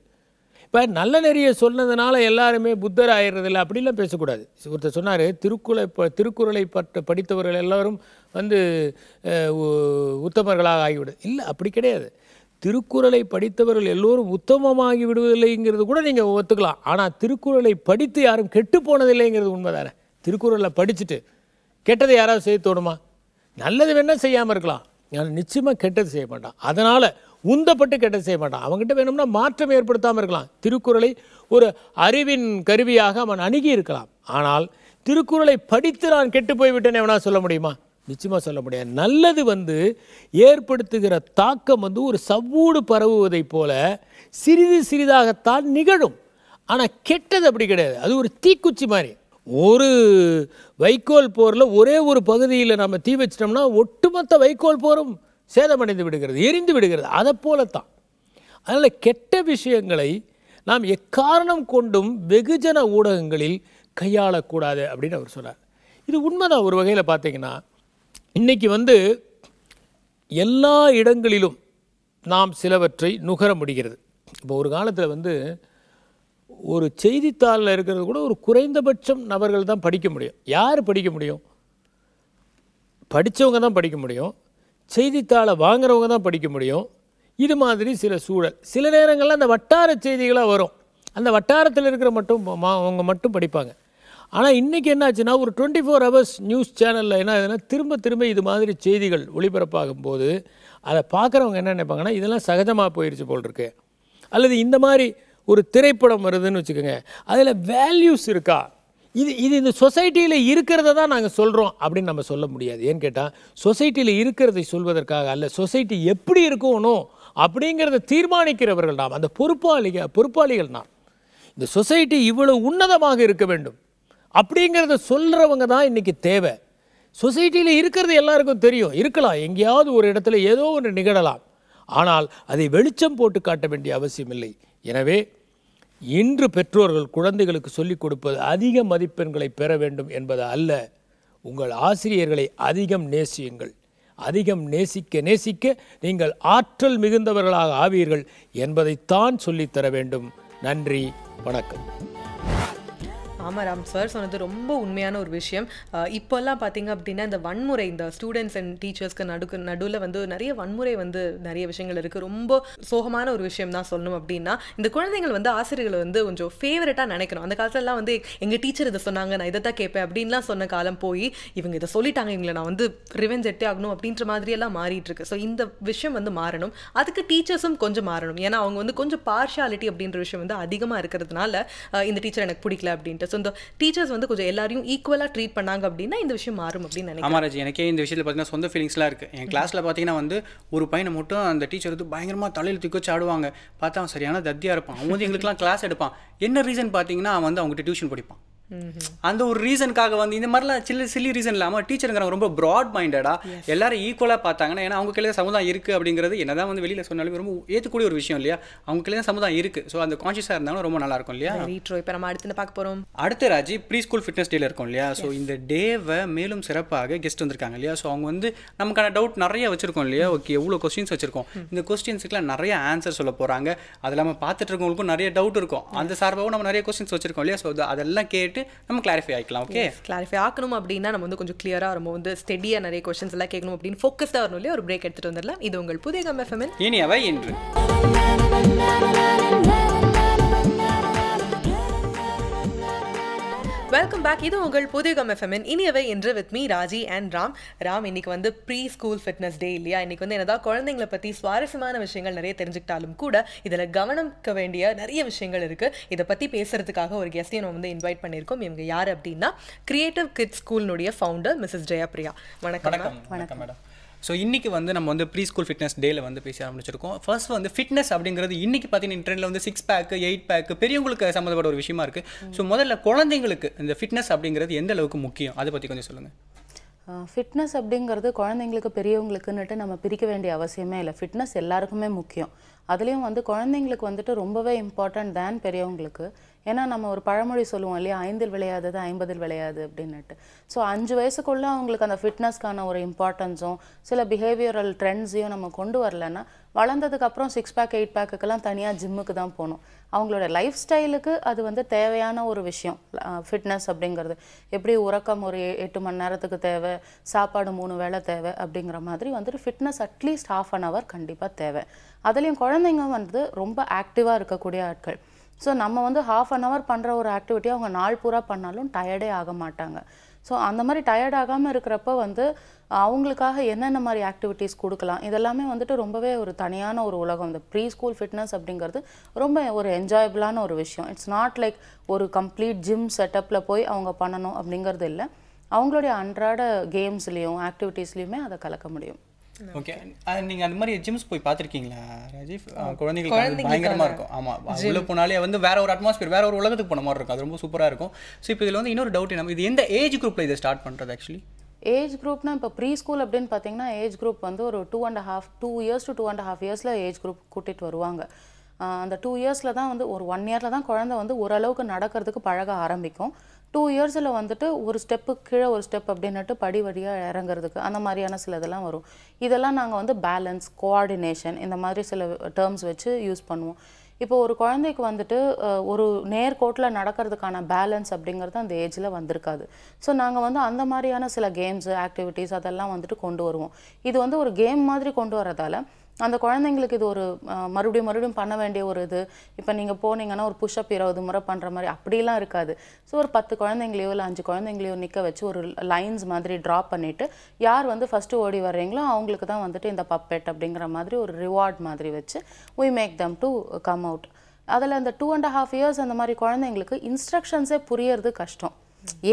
F: இப்போ நல்ல நெறியை சொன்னதுனால எல்லாருமே புத்தர் ஆயிடுறதில்லை அப்படிலாம் பேசக்கூடாது. ஒருத்தர் சொன்னார், திருக்குறளை படித்தவர்கள் எல்லாரும் வந்து உத்தமர்களாக ஆகிவிடுது. இல்லை, அப்படி கிடையாது. திருக்குறளை படித்தவர்கள் எல்லோரும் உத்தமமாகி விடுவதில்லைங்கிறது கூட நீங்கள் ஒத்துக்கலாம். ஆனால் திருக்குறளை படித்து யாரும் கெட்டு போனதில்லைங்கிறது உண்மை தானே. திருக்குறளை படிச்சுட்டு கெட்டதை யாராவது செய்ய தோணுமா? நல்லது வேணால் செய்யாமல் இருக்கலாம், நிச்சயமாக கெட்டது செய்ய மாட்டான். அதனால் உந்தப்பட்டு கெட்டது செய்ய மாட்டான். அவங்ககிட்ட வேணும்னா மாற்றம் ஏற்படுத்தாமல் இருக்கலாம். திருக்குறளை ஒரு அறிவின் கருவியாக அவன் அணுகி இருக்கலாம். ஆனால் திருக்குறளை படித்து நான் கெட்டு போய்விட்டேன்னு எவனா சொல்ல முடியுமா? நிச்சயமாக சொல்ல முடியாது. நல்லது வந்து ஏற்படுத்துகிற தாக்கம் வந்து ஒரு சவ்வூடு பரவுவதை போல சிறிது சிறிதாகத்தான் நிகழும். ஆனால் கெட்டது அப்படி கிடையாது, அது ஒரு தீக்குச்சி மாதிரி. ஒரு வைக்கோல் போரில் ஒரே ஒரு பகுதியில் நம்ம தீ வச்சிட்டோம்னா ஒட்டுமொத்த வைக்கோல் போரும் சேதமடைந்து விடுகிறது, எரிந்து விடுகிறது. அதை போலத்தான். அதனால் கெட்ட விஷயங்களை நாம் எக்காரணம் கொண்டும் வெகுஜன ஊடகங்களில் கையாளக்கூடாது அப்படின்னு அவர் சொன்னார். இது உண்மைதான். ஒரு வகையில் பார்த்தீங்கன்னா இன்றைக்கி வந்து எல்லா இடங்களிலும் நாம் சிலவற்றை நுகர முடிகிறது. இப்போ ஒரு காலத்தில் வந்து ஒரு செய்தித்தாளில் இருக்கிறது கூட ஒரு குறைந்தபட்சம் நபர்கள் தான் படிக்க முடியும். யார் படிக்க முடியும்? படித்தவங்க தான் படிக்க முடியும், செய்தித்தாளை வாங்குறவங்க தான் படிக்க முடியும். இது மாதிரி சில சூழல். சில நேரங்களில் அந்த வட்டார செய்திகளாக வரும், அந்த வட்டாரத்தில் இருக்கிற அவங்க மட்டும் படிப்பாங்க. ஆனால் இன்றைக்கி என்னாச்சுன்னா ஒரு 24 hours நியூஸ் சேனலில் என்ன ஆகுதுன்னா திரும்ப இது மாதிரி செய்திகள் ஒளிபரப்பாகும் போது அதை பார்க்குறவங்க என்ன நினைப்பாங்கன்னா இதெல்லாம் சகஜமாக போயிடுச்சு போல் இருக்கு. அல்லது இந்த மாதிரி ஒரு திரைப்படம் வருதுன்னு வச்சுக்கோங்க, அதில் வேல்யூஸ் இருக்கா, இது இந்த சொசைட்டியில் இருக்கிறத தான் நாங்கள் சொல்கிறோம் அப்படின்னு நம்ம சொல்ல முடியாது. ஏன்னு கேட்டால் சொசைட்டியில் இருக்கிறதை சொல்வதற்காக அல்ல, சொசைட்டி எப்படி இருக்கணும் அப்படிங்கிறத தீர்மானிக்கிறவர்கள் நாம், அந்த பொறுப்பாளிகள் நாம். இந்த சொசைட்டி இவ்வளவு உன்னதமாக இருக்க வேண்டும் அப்படிங்கிறத சொல்கிறவங்க தான் இன்றைக்கி தேவை. சொசைட்டியில் இருக்கிறது எல்லாருக்கும் தெரியும், இருக்கலாம், எங்கேயாவது ஒரு இடத்துல ஏதோ ஒன்று நிகழலாம். ஆனால் அதை வெளிச்சம் போட்டு காட்ட வேண்டிய அவசியம் இல்லை. எனவே இன்று பெற்றோர்கள் குழந்தைகளுக்கு சொல்லிக் கொடுப்பது அதிக மதிப்பெண்களை பெற வேண்டும் என்பது அல்ல, உங்கள் ஆசிரியர்களை அதிகம் நேசியுங்கள். அதிகம் நேசிக்க நீங்கள் ஆற்றல் மிகுந்தவர்களாக ஆவீர்கள் என்பதைத்தான் சொல்லித்தர வேண்டும். நன்றி, வணக்கம்.
B: ஆமாம், ராம் சார் சொன்னது ரொம்ப உண்மையான ஒரு விஷயம். இப்போல்லாம் பார்த்தீங்க அப்படின்னா இந்த வன்முறை, இந்த ஸ்டூடெண்ட்ஸ் அண்ட் டீச்சர்ஸ்க்கு நடுவில் வந்து நிறைய வன்முறை வந்து நிறைய விஷயங்கள் இருக்குது. ரொம்ப சோகமான ஒரு விஷயம் தான் சொல்லணும் அப்படின்னா, இந்த குழந்தைகள் வந்து ஆசிரியர்களை வந்து கொஞ்சம் ஃபேவரட்டாக நினைக்கணும். அந்த காலத்துலலாம் வந்து எங்கள் டீச்சர் இதை சொன்னாங்க, நான் இதை தான் கேட்பேன் அப்படின்லாம் சொன்ன காலம் போய் இவங்க இதை சொல்லிட்டாங்க, இவங்களை நான் வந்து ரிவெஞ்ச் எடுத்தே ஆகணும் அப்படின்ற மாதிரியெல்லாம் மாறிட்டு இருக்கு. ஸோ இந்த விஷயம் வந்து மாறணும். அதுக்கு டீச்சர்ஸும் கொஞ்சம் மாறணும். ஏன்னா அவங்க வந்து கொஞ்சம் பார்ஷியாலிட்டி அப்படின்ற விஷயம் வந்து அதிகமாக இருக்கிறதுனால இந்த டீச்சர் எனக்கு பிடிக்கல அப்படின்ட்டு இந்த டீச்சர்ஸ் வந்து கொஞ்சம் எல்லாரையும் ஈக்குவலாக ட்ரீட் பண்ணாங்க அப்படின்னா இந்த விஷயம் மாறும் அப்படின்னு நினைக்கிறேன்.
A: ஆமாராஜ், எனக்கே இந்த விஷயத்தில் பார்த்தீங்கன்னா சொந்த ஃபீலிங்ஸ்லாம் இருக்குது. என் கிளாஸில் பார்த்தீங்கன்னா வந்து ஒரு பையனை மட்டும் அந்த டீச்சர் வந்து பயங்கரமாக தலையில் தூக்கி வச்சு ஆடுவாங்க. பார்த்தா அவன் சரியான தத்தியாக இருப்பான். அவன் வந்து எங்களுக்குலாம் கிளாஸ் எடுப்பான். என்ன ரீசன் பார்த்தீங்கன்னா அவன் வந்து அவங்ககிட்ட டியூஷன் படிப்பான். அந்த ஒரு ரீசனுக்காக வந்து இந்த மாதிரிலாம் சில்லி ரீசன் இல்லாமல் டீச்சருங்கிறவங்க ரொம்ப ப்ராட் மைண்டடா எல்லாரும் ஈக்குவலாக பார்த்தாங்கன்னா, ஏன்னா அவங்க கையில் சமுதாயம் இருக்குது அப்படிங்கிறது என்னதான் வந்து வெளியில் சொன்னாலும் ரொம்ப ஏற்றுக்கூடிய ஒரு விஷயம் இல்லையா. அவங்க கையில் தான் சமுதாயம் இருக்குது. ஸோ அந்த கான்ஷியஸாக இருந்தாலும் ரொம்ப நல்லா இருக்கும் இல்லையா.
B: இப்போ நம்ம அடுத்து பார்க்க போகிறோம்.
A: அடுத்து ராஜி ப்ரீ ஸ்கூல் ஃபிட்னஸ் டேல இருக்கும் இல்லையா. ஸோ இந்த டேவை மேலும் சிறப்பாக கெஸ்ட் வந்திருக்காங்க இல்லையா. ஸோ அவங்க வந்து நமக்கான டவுட் நிறைய வச்சிருக்கோம் இல்லையா. ஓகே, எவ்வளோ கொஸ்டின்ஸ் வச்சிருக்கோம். இந்த கொஸ்டின்ஸுக்குலாம் நிறைய ஆன்சர் சொல்ல போகிறாங்க. அது இல்லாமல் பார்த்துட்டு இருக்கவங்களுக்கும் நிறைய டவுட் இருக்கும். அந்த சார்பாகவும் நம்ம நிறைய கொஸ்டின்ஸ் வச்சிருக்கோம் இல்லையா. ஸோ அதெல்லாம் கேட்டு கேட்டு நம்ம கிளாரிஃபை ஆகிக்கலாம். ஓகே,
B: கிளாரிஃபை ஆக்கணும் அப்படின்னா நம்ம வந்து கொஞ்சம் கிளியராக நம்ம வந்து ஸ்டெடியாக நிறைய கொஸ்டின்ஸ் எல்லாம் கேட்கணும் அப்படின்னு ஃபோக்கஸ்டாக வரணும் இல்லையா? ஒரு பிரேக் எடுத்துகிட்டு வந்துடலாம். இது உங்கள் புதிய கம் எஃப்எம்
A: இனியவை இன்று.
B: Welcome back. இது உங்கள் புதிய கம் எஃப்எம் இனியவை என்று with me Raji and Ram. இன்னைக்கு வந்து ப்ரீ ஸ்கூல் ஃபிட்னஸ் டே இல்லையா? இன்னைக்கு வந்து என்னதான் குழந்தைங்களை பற்றி சுவாரஸ்யமான விஷயங்கள் நிறைய தெரிஞ்சுக்கிட்டாலும் கூட இதில் கவனிக்க வேண்டிய நிறைய விஷயங்கள் இருக்குது. இதை பற்றி பேசுறதுக்காக ஒரு கெஸ்டையும் நம்ம வந்து இன்வைட் பண்ணியிருக்கோம். இவங்க யார் அப்படின்னா கிரியேட்டிவ் கிட்ஸ் ஸ்கூலினுடைய ஃபவுண்டர் மிஸ்ஸஸ் ஜெயப்ரியா. வணக்கம்.
A: வணக்கம் மேடம். ஸோ இன்றைக்கி வந்து நம்ம வந்து ப்ரீ ஸ்கூல் ஃபிட்னஸ் டேயில் வந்து பேச ஆரம்பிச்சிருக்கோம். ஃபர்ஸ்ட் வந்து ஃபிட்னஸ் அப்படிங்கிறது இன்றைக்கி பார்த்தீங்கன்னா ட்ரெண்டில் வந்து 6 பேக் 8 பேக் பெரியவங்களுக்கு சம்மந்தப்பட்ட ஒரு விஷயமா இருக்குது. ஸோ முதல்ல குழந்தைங்களுக்கு இந்த ஃபிட்னஸ் அப்படிங்கிறது எந்த அளவுக்கு முக்கியம், அதை பற்றி கொஞ்சம் சொல்லுங்கள்.
G: ஃபிட்னஸ் அப்படிங்கிறது குழந்தைங்களுக்கு பெரியவங்களுக்குன்னுட்டு நம்ம பிரிக்க வேண்டிய அவசியமே இல்லை. ஃபிட்னஸ் எல்லாருக்குமே முக்கியம். அதுலேயும் வந்து குழந்தைங்களுக்கு வந்துட்டு ரொம்பவே இம்பார்ட்டன்ட் தேன் பெரியவங்களுக்கு. ஏன்னா நம்ம ஒரு பழமொழி சொல்லுவோம் இல்லையா, 5 விளையாதது 50 விளையாது அப்படின்னுட்டு. ஸோ 5 வயசுக்குள்ளே அவங்களுக்கு அந்த ஃபிட்னஸ்க்கான ஒரு இம்பார்ட்டன்ஸும் சில பிஹேவியரல் ட்ரெண்ட்ஸையும் நம்ம கொண்டு வரலன்னா வளர்ந்ததுக்கப்புறம் 6 பேக் 8 பேக்குக்கெல்லாம் தனியாக ஜிம்முக்கு தான் போகணும். அவங்களோட லைஃப் ஸ்டைலுக்கு அது வந்து தேவையான ஒரு விஷயம் ஃபிட்னஸ் அப்படிங்கிறது. எப்படி உறக்கம் ஒரு 8 மணி நேரத்துக்கு தேவை, சாப்பாடு 3 வேளை தேவை அப்படிங்கிற மாதிரி வந்துட்டு ஃபிட்னஸ் அட்லீஸ்ட் ½ அன் ஹவர் கண்டிப்பாக தேவை. அதுலேயும் குழந்தைங்க வந்து ரொம்ப ஆக்டிவாக இருக்கக்கூடிய ஆட்கள். ஸோ நம்ம வந்து ½ அன் ஹவர் பண்ணுற ஒரு ஆக்டிவிட்டியை அவங்க நாள் பூரா பண்ணாலும் டயர்டே ஆக மாட்டாங்க. ஸோ அந்த மாதிரி டயர்ட் ஆகாமல் இருக்கிறப்ப வந்து அவங்களுக்காக என்னென்ன மாதிரி ஆக்டிவிட்டீஸ் கொடுக்கலாம், இதெல்லாமே வந்துட்டு ரொம்பவே ஒரு தனியான ஒரு உலகம். இந்த ப்ரீ ஸ்கூல் ஃபிட்னஸ் அப்படிங்கிறது ரொம்ப ஒரு என்ஜாயபிளான ஒரு விஷயம். இட்ஸ் நாட் லைக் ஒரு கம்ப்ளீட் ஜிம் செட்டப்பில் போய் அவங்க பண்ணணும் அப்படிங்கிறது இல்லை. அவங்களுடைய அன்றாட கேம்ஸ்லேயும் ஆக்டிவிட்டீஸ்லேயுமே அதை கலக்க முடியும்.
A: ஓகே, நீங்கள் அந்த மாதிரி ஜிம்ஸ் போய் பார்த்துருக்கீங்களா ராஜீவ்? குழந்தைங்களுக்கு பயங்கரமாக இருக்கும். ஆமாம், உள்ள போனாலே வந்து வேற ஒரு அட்மாஸ்பியர், வேற ஒரு உலகத்துக்கு போன மாதிரி இருக்கும். அது ரொம்ப சூப்பராக இருக்கும். ஸோ இப்போ இதில் வந்து இன்னொரு டவுட் என்ன, இது எந்த ஏஜ் குரூப்பில் இதை ஸ்டார்ட் பண்ணுறது? ஆக்சுவலி
G: ஏஜ் குரூப்னா இப்போ ப்ரீ ஸ்கூல் அப்படின்னு பார்த்தீங்கன்னா ஏஜ் குரூப் வந்து ஒரு 2 இயர்ஸ் to 2.5 இயர்ஸில் ஏஜ் குரூப் கூட்டிகிட்டு வருவாங்க. அந்த 2 இயர்ஸில் தான் வந்து ஒரு 1 இயரில் தான் குழந்தை வந்து ஓரளவுக்கு நடக்கிறதுக்கு பழக ஆரம்பிக்கும். 2 இயர்ஸில் வந்துட்டு ஒரு ஸ்டெப்பு கீழே ஒரு ஸ்டெப் அப்படின்னுட்டு படி வழியாக இறங்குறதுக்கு அந்த மாதிரியான சில இதெல்லாம் வரும். இதெல்லாம் நாங்கள் வந்து பேலன்ஸ், கோஆர்டினேஷன் இந்த மாதிரி சில டேர்ம்ஸ் வச்சு யூஸ் பண்ணுவோம். இப்போ ஒரு குழந்தைக்கு வந்துட்டு ஒரு நேர்கோட்டில் நடக்கிறதுக்கான பேலன்ஸ் அப்படிங்கிறது அந்த ஏஜில் வந்திருக்காது. ஸோ நாங்கள் வந்து அந்த மாதிரியான சில கேம்ஸு ஆக்டிவிட்டீஸ் அதெல்லாம் வந்துட்டு கொண்டு வருவோம். இது வந்து ஒரு கேம் மாதிரி கொண்டு வரதால அந்த குழந்தைங்களுக்கு இது ஒரு மறுபடியும் பண்ண வேண்டிய ஒரு இது. இப்போ நீங்கள் போனீங்கன்னா ஒரு புஷ்அப் 20 முறை பண்ணுற மாதிரி அப்படிலாம் இருக்காது. ஸோ ஒரு 10 குழந்தைங்களையோ இல்லை 5 குழந்தைங்களையோ நிற்க வச்சு ஒரு லைன்ஸ் மாதிரி ட்ரா பண்ணிவிட்டு யார் வந்து ஃபஸ்ட்டு ஓடி வர்றீங்களோ அவங்களுக்கு தான் வந்துட்டு இந்த பப்பெட் அப்படிங்கிற மாதிரி ஒரு ரிவார்ட் மாதிரி வச்சு we make them to come out. அதில் அந்த 2.5 இயர்ஸ் அந்த மாதிரி குழந்தைங்களுக்கு இன்ஸ்ட்ரக்ஷன்ஸே புரியறது கஷ்டம்.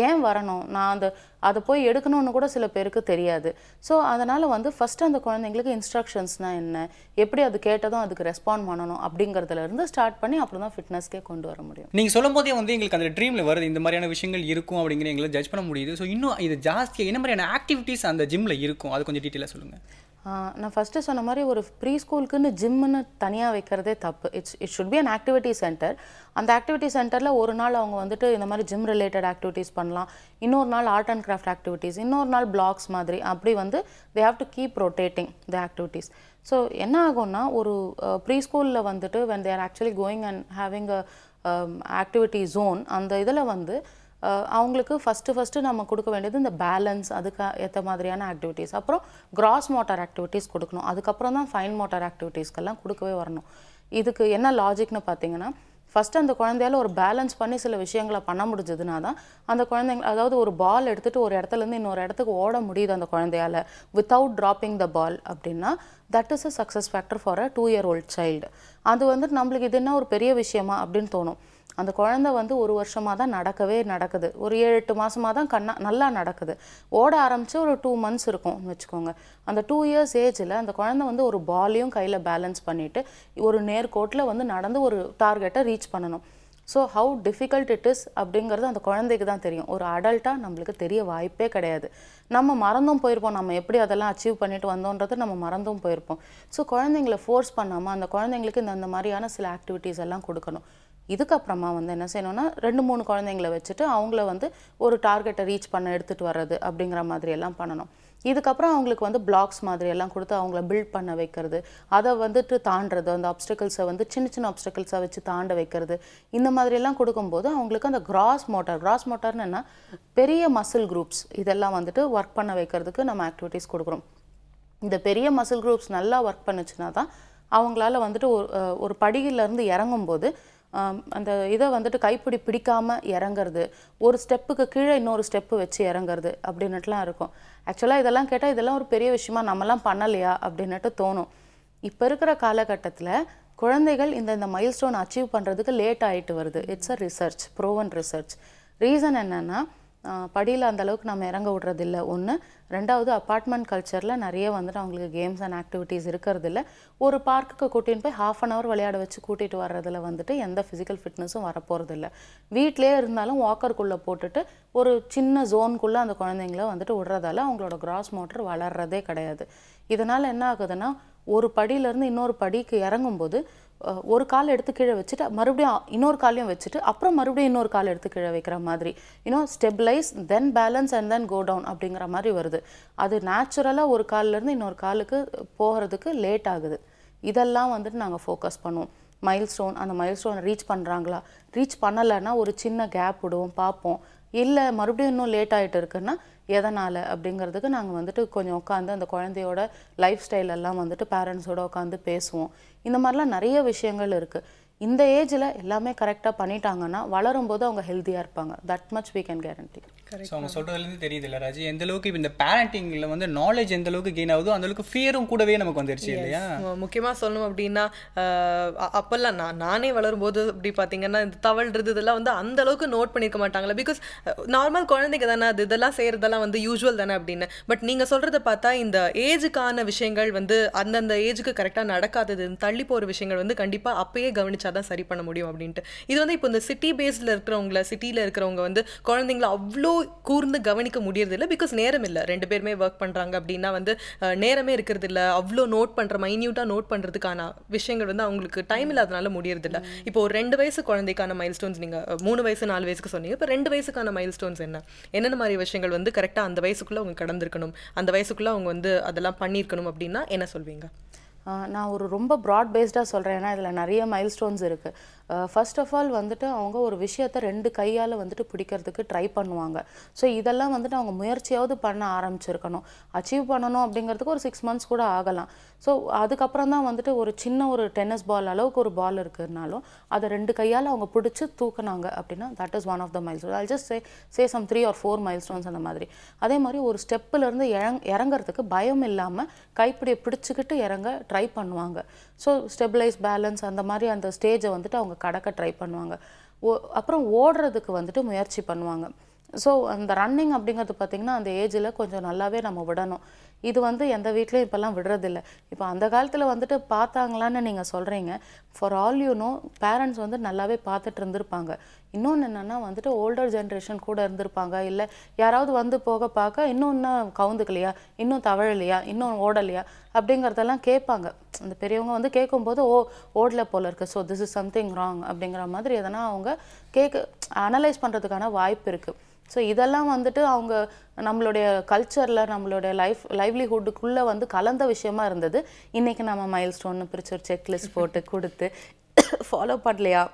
G: ஏன் வரணும், நான் அதை போய் எடுக்கணும்னு கூட சில பேருக்கு தெரியாது. ஸோ அதனால் வந்து ஃபஸ்ட்டு அந்த குழந்தைங்களுக்கு இன்ஸ்ட்ரக்ஷன்ஸ்னால் என்ன, எப்படி அது கேட்டதும் அதுக்கு ரெஸ்பாண்ட் பண்ணணும் அப்படிங்கிறதுலேருந்து ஸ்டார்ட் பண்ணி அப்புறம் தான் ஃபிட்னஸ்க்கே கொண்டு வர முடியும்.
A: நீங்கள் சொல்லும் போதே வந்து எங்களுக்கு அந்த ட்ரீமில் வருது இந்த மாதிரியான விஷயங்கள் இருக்கும் அப்படிங்கிற எங்களை ஜட்ஜ் பண்ண முடியுது. ஸோ இன்னும் இது ஜாஸ்தியாக என்ன மாதிரியான ஆக்டிவிட்டீஸ் அந்த ஜிம்மில் இருக்கும், அது கொஞ்சம் டீட்டெயிலாக சொல்லுங்கள்.
G: நான் ஃபஸ்ட்டு சொன்ன மாதிரி ஒரு ப்ரீ ஸ்கூலுக்குன்னு ஜிம்முன்னு தனியாக வைக்கிறதே தப்பு. It should be an activity centre. அந்த ஆக்டிவிட்டி சென்டரில் ஒரு நாள் அவங்க வந்துட்டு இந்த மாதிரி ஜிம் ரிலேட்டட் ஆக்டிவிட்டீஸ் பண்ணலாம், இன்னொரு நாள் ஆர்ட் அண்ட் கிராஃப்ட் ஆக்டிவிட்டீஸ், இன்னொரு நாள் பிளாக்ஸ் மாதிரி அப்படி வந்து they have to keep rotating the activities. So என்ன ஆகும்னா ஒரு ப்ரீ ஸ்கூலில் வந்துட்டு when they are actually going and having a activity zone, அந்த இதில் வந்து அவங்களுக்கு ஃபஸ்ட்டு நம்ம கொடுக்க வேண்டியது இந்த பேலன்ஸ், அதுக்கு ஏற்ற மாதிரியான ஆக்டிவிட்டீஸ், அப்புறம் கிராஸ் மோட்டார் ஆக்டிவிட்டீஸ் கொடுக்கணும். அதுக்கப்புறம் தான் ஃபைன் மோட்டார் ஆக்டிவிட்டீஸ்க்கெல்லாம் கொடுக்கவே வரணும். இதுக்கு என்ன லாஜிக்னு பார்த்தீங்கன்னா, ஃபஸ்ட்டு அந்த குழந்தையால் ஒரு பேலன்ஸ் பண்ணி சில விஷயங்களை பண்ண முடிஞ்சதுனா தான் அந்த குழந்தைங்க, அதாவது ஒரு பால் எடுத்துகிட்டு ஒரு இடத்துலேருந்து இன்னொரு இடத்துக்கு ஓட முடியுது அந்த குழந்தையால் வித்தவுட் ட்ராப்பிங் த பால் அப்படின்னா that is a success factor for a 2-year-old child. அது வந்துட்டு நம்மளுக்கு இது என்ன ஒரு பெரிய விஷயமா அப்படின்னு தோணும். அந்த குழந்தை வந்து 1 வருஷமாக தான் நடக்குது, ஒரு 7-8 மாதமாக தான் நல்லா நடக்குது. ஓட ஆரம்பித்து ஒரு 2 months இருக்கும்னு வச்சுக்கோங்க. அந்த 2 years ஏஜில் அந்த குழந்தை வந்து ஒரு பாலையும் கையில் பேலன்ஸ் பண்ணிவிட்டு ஒரு நேர்கோட்டில் வந்து நடந்து ஒரு டார்கெட்டை ரீச் பண்ணணும். So how difficult it is அப்படிங்கிறது அந்த குழந்தைக்கு தான் தெரியும். ஒரு அடல்ட்டாக நம்மளுக்கு தெரிய வாய்ப்பே கிடையாது. நம்ம மறந்தும் போயிருப்போம், நம்ம எப்படி அதெல்லாம் அச்சீவ் பண்ணிட்டு வந்தோன்றது நம்ம மறந்தும் போயிருப்போம். ஸோ குழந்தைங்களை ஃபோர்ஸ் பண்ணாமல் அந்த குழந்தைங்களுக்கு இந்த மாதிரியான சில ஆக்டிவிட்டீஸ் எல்லாம் கொடுக்கணும். இதுக்கப்புறமா வந்து என்ன செய்யணும்னா 2-3 குழந்தைங்கள வச்சுட்டு அவங்கள வந்து ஒரு டார்கெட்டை ரீச் பண்ண எடுத்துகிட்டு வர்றது அப்படிங்கிற மாதிரி எல்லாம் பண்ணணும். இதுக்கப்புறம் அவங்களுக்கு வந்து பிளாக்ஸ் மாதிரி எல்லாம் கொடுத்து அவங்கள பில்ட் பண்ண வைக்கிறது, அதை வந்துட்டு தாண்டுறது, அந்த ஆப்ஸ்டிக்கல்ஸை வந்து சின்ன சின்ன ஆப்ஸ்டிக்கல்ஸாக வச்சு தாண்ட வைக்கிறது, இந்த மாதிரியெல்லாம் கொடுக்கும்போது அவங்களுக்கு அந்த கிராஸ் மோட்டார்னு என்ன, பெரிய மசில் குரூப்ஸ் இதெல்லாம் வந்துட்டு ஒர்க் பண்ண வைக்கிறதுக்கு நம்ம ஆக்டிவிட்டீஸ் கொடுக்குறோம். இந்த பெரிய மசில் குரூப்ஸ் நல்லா ஒர்க் பண்ணுச்சுன்னா தான் அவங்களால வந்துட்டு ஒரு படியிலேருந்து இறங்கும்போது அந்த இதை வந்துட்டு கைப்பிடி பிடிக்காமல் இறங்குறது, ஒரு ஸ்டெப்புக்கு கீழே இன்னொரு ஸ்டெப்பு வச்சு இறங்குறது அப்படின்னுட்டுலாம் இருக்கும். ஆக்சுவலாக இதெல்லாம் கேட்டால் இதெல்லாம் ஒரு பெரிய விஷயமா நம்மலாம் பண்ணலையா அப்படின்னுட்டு தோணும். இப்போ இருக்கிற காலகட்டத்தில் குழந்தைகள் இந்த மைல்ஸ்டோன் அச்சீவ் பண்ணுறதுக்கு லேட் ஆகிட்டு வருது. It's a research, ப்ரோவன் research. Reason என்னென்னா படியில் அந்தளவுக்கு நம்ம இறங்க விடுறதில்ல ஒன்று. ரெண்டாவது அப்பார்ட்மெண்ட் கல்ச்சரில் நிறைய வந்துட்டு அவங்களுக்கு கேம்ஸ் அண்ட் ஆக்டிவிட்டீஸ் இருக்கிறதில்ல. ஒரு பார்க்குக்கு கூட்டின்னு போய் 1/2 hour விளையாட வச்சு கூட்டிகிட்டு வர்றதில் வந்துட்டு எந்த ஃபிசிக்கல் ஃபிட்னஸும் வரப்போகிறதில்ல. வீட்டிலே இருந்தாலும் வாக்கருக்குள்ளே போட்டுட்டு ஒரு சின்ன ஜோனுக்குள்ளே அந்த குழந்தைங்கள வந்துட்டு விடுறதால அவங்களோட கிராஸ் மோட்டர் வளர்றதே கிடையாது. இதனால் என்ன ஆகுதுன்னா ஒரு படியிலேருந்து இன்னொரு படிக்கு இறங்கும்போது ஒரு கால் எடுத்து கீழே வச்சுட்டு மறுபடியும் இன்னொரு காலையும் வச்சுட்டு அப்புறம் மறுபடியும் இன்னொரு கால் எடுத்து கீழே வைக்கிற மாதிரி, stabilise then balance and then go down அப்படிங்கிற மாதிரி வருது. அது நேச்சுரலாக ஒரு காலிலேருந்து இன்னொரு காலுக்கு போகிறதுக்கு லேட் ஆகுது. இதெல்லாம் வந்துட்டு நாங்கள் ஃபோக்கஸ் பண்ணுவோம். மைல்ஸ்டோன், அந்த மைல்ஸ்டோனை ரீச் பண்ணுறாங்களா, ரீச் பண்ணலைன்னா ஒரு சின்ன கேப் விடுவோம், பார்ப்போம். இல்லை மறுபடியும் இன்னும் லேட் ஆகிட்டு இருக்குன்னா எதனால் அப்படிங்கிறதுக்கு நாங்கள் வந்துட்டு கொஞ்சம் உட்காந்து அந்த குழந்தையோட லைஃப் ஸ்டைல் எல்லாம் வந்துட்டு பேரண்ட்ஸோட உட்காந்து பேசுவோம். இந்த மாதிரிலாம் நிறைய விஷயங்கள் இருக்குது. இந்த ஏஜில் எல்லாமே கரெக்டாக பண்ணிட்டாங்கன்னா வளரும்போது அவங்க ஹெல்த்தியாக இருப்பாங்க. That much we can guarantee.
A: So அவங்க சொல்கிறதுலேருந்து தெரியுது இல்லை ராஜி, எந்த அளவுக்கு இப்போ இந்த பேரண்டிங்கில் வந்து நாலேஜ் எந்த அளவுக்கு கெயின் ஆகுதோ அந்த அளவுக்கு ஃபியரும் கூடவே நமக்கு வந்துருச்சு இல்லையா?
B: முக்கியமாக சொல்லணும் அப்படின்னா அப்போல்லாம் நானே வளரும்போது இப்படி பார்த்தீங்கன்னா இந்த தவழ்றது இதெல்லாம் வந்து அந்த அளவுக்கு நோட் பண்ணியிருக்க மாட்டாங்களே. பிகாஸ் நார்மல் குழந்தைங்க தானே அது, இதெல்லாம் செய்கிறதெல்லாம் வந்து யூஸ்வல் தானே அப்படின்னு. பட் நீங்கள் சொல்கிறத பார்த்தா இந்த ஏஜுக்கான விஷயங்கள் வந்து அந்தந்த ஏஜுக்கு கரெக்டாக நடக்காதது, தள்ளி போகிற விஷயங்கள் வந்து கண்டிப்பாக அப்பயே கவனிச்சாதான் சரி பண்ண முடியும் அப்படின்ட்டு. இது வந்து இப்போ இந்த சிட்டி பேஸில் இருக்கிறவங்கள, சிட்டியில் இருக்கிறவங்க வந்து குழந்தைங்கள அவ்வளோ கூர்ந்து கவனிக்க முடியறது இல்லை. பிகாஸ் நேரம் இல்லை, 2 பேருமே ஒர்க் பண்ணுறாங்க அப்படின்னா வந்து நேரமே இருக்கிறது இல்லை. அவ்வளோ நோட் பண்ணுற மைன்யூட்டாக நோட் பண்ணுறதுக்கான விஷயங்கள் வந்து அவங்களுக்கு டைம் இல்லாதனால முடியறது இல்லை. இப்போ ஒரு 2 வயசு குழந்தைக்கான மைல் ஸ்டோன்ஸ் நீங்கள் 3 வயசு 4 வயசுக்கு சொன்னீங்க. இப்போ 2 வயசுக்கான மைல் ஸ்டோன்ஸ் என்னென்ன மாதிரி விஷயங்கள் வந்து கரெக்டாக அந்த வயசுக்குள்ளே அவங்க கடந்திருக்கணும், அந்த வயசுக்குள்ளே அவங்க வந்து அதெல்லாம் பண்ணியிருக்கணும் அப்படின்னா என்ன சொல்வீங்க?
G: நான் ஒரு ரொம்ப ப்ராட் பேஸ்டாக சொல்கிறேன், ஏன்னா இதில் நிறைய மைல்ஸ்டோன்ஸ் இருக்குது. ஃபர்ஸ்ட் ஆஃப் ஆல் வந்துட்டு அவங்க ஒரு விஷயத்தை 2 கையால் வந்துட்டு பிடிக்கிறதுக்கு ட்ரை பண்ணுவாங்க. ஸோ இதெல்லாம் வந்துட்டு அவங்க முயற்சியாவது பண்ண ஆரம்பிச்சிருக்கணும். அச்சீவ் பண்ணணும் அப்படிங்கிறதுக்கு ஒரு 6 months கூட ஆகலாம். ஸோ அதுக்கப்புறம் தான் வந்துட்டு ஒரு சின்ன ஒரு டென்னிஸ் பால் அளவுக்கு ஒரு பால் இருக்குதுனாலும் அதை 2 கையால் அவங்க பிடிச்சி தூக்குனாங்க அப்படின்னா that is one of the milestones. I'll just say some 3 or 4 milestones அந்த மாதிரி. அதே மாதிரி ஒரு ஸ்டெப்பிலேருந்து இறங்கிறதுக்கு பயம் இல்லாமல் கைப்பிடியை பிடிச்சிக்கிட்டு இறங்க ட்ரை பண்ணுவாங்க. ஸோ ஸ்டெபிளைஸ், பேலன்ஸ் அந்த மாதிரி அந்த ஸ்டேஜை வந்துட்டு அவங்க கடக்க ட்ரை பண்ணுவாங்க. அப்புறம் ஓடுறதுக்கு வந்துட்டு முயற்சி பண்ணுவாங்க. ஸோ அந்த ரன்னிங் அப்படிங்கிறது பார்த்திங்கன்னா அந்த ஏஜில் கொஞ்சம் நல்லாவே நம்ம விடணும். இது வந்து எந்த வீட்லேயும் இப்போல்லாம் விடுறதில்ல. இப்போ அந்த காலத்தில் வந்துட்டு பார்த்தாங்களான்னு நீங்கள் சொல்கிறீங்க. For all you know parents வந்து நல்லாவே பார்த்துட்டு இருந்திருப்பாங்க. இன்னொன்று என்னென்னா வந்துட்டு ஓல்டர் ஜென்ரேஷன் கூட இருந்திருப்பாங்க. இல்லை யாராவது வந்து போக பார்க்க இன்னும் கவுந்துக்கலையா, இன்னும் தவழலையா, இன்னும் ஓடலையா அப்படிங்கிறதெல்லாம் கேட்பாங்க. அந்த பெரியவங்க வந்து கேட்கும்போது ஓடலை போல இருக்குது, so this is something wrong அப்படிங்கிற மாதிரி எதனா அவங்க அனலைஸ் பண்ணுறதுக்கான வாய்ப்பு இருக்குது. ஸோ இதெல்லாம் வந்துட்டு அவங்க நம்மளுடைய கல்ச்சரில், நம்மளுடைய லைவ்லிஹுட்டுக்குள்ளே வந்து கலந்த விஷயமா இருந்தது. இன்றைக்கி நம்ம மைல்ஸ்டோன்னு பிரித்து ஒரு செக்லிஸ்ட் போட்டு கொடுத்து ஃபாலோ பண்ணலையா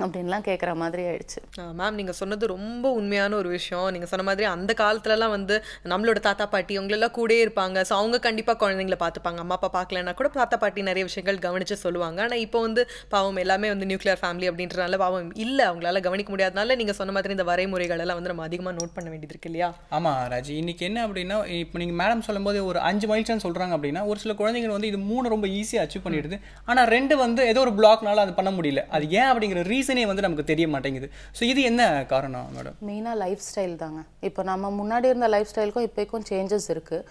G: அப்படின்லாம் கேட்குற மாதிரி ஆயிடுச்சு.
B: மேம் நீங்கள் சொன்னது ரொம்ப உண்மையான ஒரு விஷயம். நீங்கள் சொன்ன மாதிரி அந்த காலத்துலலாம் வந்து நம்மளோட தாத்தா பாட்டி அவங்களெல்லாம் கூட இருப்பாங்க. ஸோ அவங்க கண்டிப்பாக குழந்தைங்கள பார்த்துப்பாங்க. அம்மா அப்பா பார்க்கலன்னா கூட தாத்தா பாட்டி நிறைய விஷயங்கள் கவனித்து சொல்லுவாங்க. ஆனால் இப்போ வந்து பாவம் எல்லாமே வந்து நியூக்ளியர் ஃபேமிலி அப்படின்றனால பாவம் இல்லை, அவங்களால கவனிக்க முடியாதனால நீங்கள் சொன்ன மாதிரி இந்த வரைமுறைகள் எல்லாம் வந்து நம்ம அதிகமாக நோட் பண்ண வேண்டியது இருக்கு இல்லையா?
A: ஆமாம் ராஜி, இன்றைக்கி என்ன அப்படின்னா இப்போ நீங்கள் மேடம் சொல்லும்போது ஒரு 5 மைல்ஸ்டோன் சொல்கிறாங்க அப்படின்னா ஒரு சில குழந்தைங்க வந்து இது 3 ரொம்ப ஈஸியாக அச்சீவ் பண்ணிடுது. ஆனால் 2 வந்து ஏதோ ஒரு பிளாக்னால அது பண்ண முடியல. அது ஏன் அப்படிங்கிற ரீசனே வந்து நமக்கு தெரிய மாட்டேங்குது. ஸோ இது என்ன காரணம் மேடம்?
G: மெயினாக லைஃப் ஸ்டைல் தாங்க. இப்போ நம்ம முன்னாடி இருந்த லைஃப் ஸ்டைலுக்கும் இப்போக்கும் சேஞ்சஸ் இருக்குது.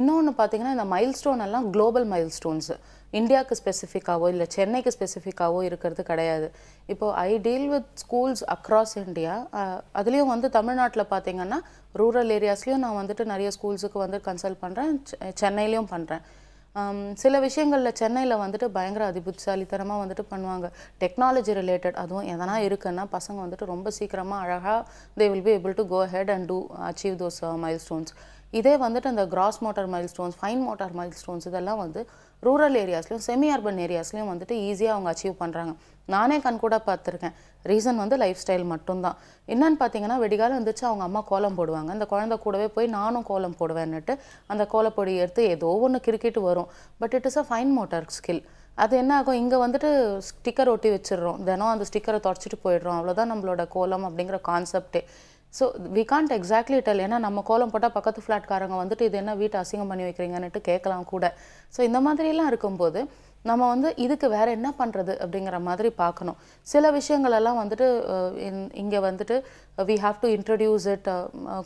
G: இன்னொன்று பார்த்தீங்கன்னா இந்த மைல்ஸ்டோன் எல்லாம் குளோபல் மைல்ஸ்டோன்ஸு, இந்தியாவுக்கு ஸ்பெசிஃபிக்காவோ இல்லை சென்னைக்கு ஸ்பெசிஃபிக்காவோ இருக்கிறது கிடையாது. இப்போது ஐ deal with schools across India. அதுலேயும் வந்து தமிழ்நாட்டில் பார்த்தீங்கன்னா ரூரல் ஏரியாஸ்லேயும் நான் வந்துட்டு நிறைய ஸ்கூல்ஸுக்கு வந்து கன்சல்ட் பண்ணுறேன், சென்னையிலையும் பண்ணுறேன். சில விஷயங்களில் சென்னையில் வந்துட்டு பயங்கர அதிபுத்திசாலித்தனமாக வந்துட்டு பண்ணுவாங்க. டெக்னாலஜி ரிலேட்டட் அதுவும் எதனா இருக்குன்னா பசங்க வந்துட்டு ரொம்ப சீக்கிரமாக அழகாக they will be able to go ahead and do achieve those milestones. இதே வந்துட்டு அந்த cross motor milestones, fine motor milestones இதெல்லாம் வந்து ரூரல் ஏரியாஸ்லையும் செமி அர்பன் ஏரியாஸ்லையும் வந்துட்டு ஈஸியாக அவங்க அச்சீவ் பண்ணுறாங்க. நானே கண்கூட பார்த்துருக்கேன். ரீசன் வந்து லைஃப் ஸ்டைல் மட்டும்தான். என்னன்னு பார்த்தீங்கன்னா வெடிகாலம் இருந்துச்சு அவங்க அம்மா கோலம் போடுவாங்க. அந்த குழந்தை கூடவே போய் நானும் கோலம் போடுவேன்னுட்டு அந்த கோலப்பொடி எடுத்து ஏதோ ஒன்று கிரிக்கெட் வரும். But it is a fine motor skill. அது என்ன ஆகும், இங்கே வந்துட்டு ஸ்டிக்கர் ஒட்டி வச்சிடுறோம், தினம் அந்த ஸ்டிக்கரை தொடச்சிட்டு போயிடுறோம், அவ்வளோதான் நம்மளோட கோலம் அப்படிங்கிற கான்செப்டே. So we can't exactly tell. ஏன்னா நம்ம கோலம் போட்டால் பக்கத்து ஃப்ளாட்காரங்க வந்துட்டு இது என்ன வீட்டை அசிங்கம் பண்ணி வைக்கிறீங்கன்னுட்டு கேட்கலாம் கூட. ஸோ இந்த மாதிரிலாம் இருக்கும்போது நம்ம வந்து இதுக்கு வேறு என்ன பண்ணுறது அப்படிங்கிற மாதிரி பார்க்கணும். சில விஷயங்களெல்லாம் வந்துட்டு இங்கே வந்துட்டு we have to introduce it,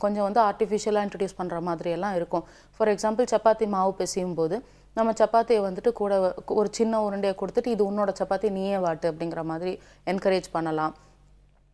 G: கொஞ்சம் வந்து ஆர்டிஃபிஷியலாக இன்ட்ரடியூஸ் பண்ணுற மாதிரியெல்லாம் இருக்கும். ஃபார் எக்ஸாம்பிள் சப்பாத்தி மாவு பிசையும் போது நம்ம சப்பாத்தியை வந்துட்டு கூட ஒரு சின்ன உருண்டையை கொடுத்துட்டு இது உன்னோட சப்பாத்தி நீயே வாட்டு அப்படிங்கிற மாதிரி என்கரேஜ் பண்ணலாம்.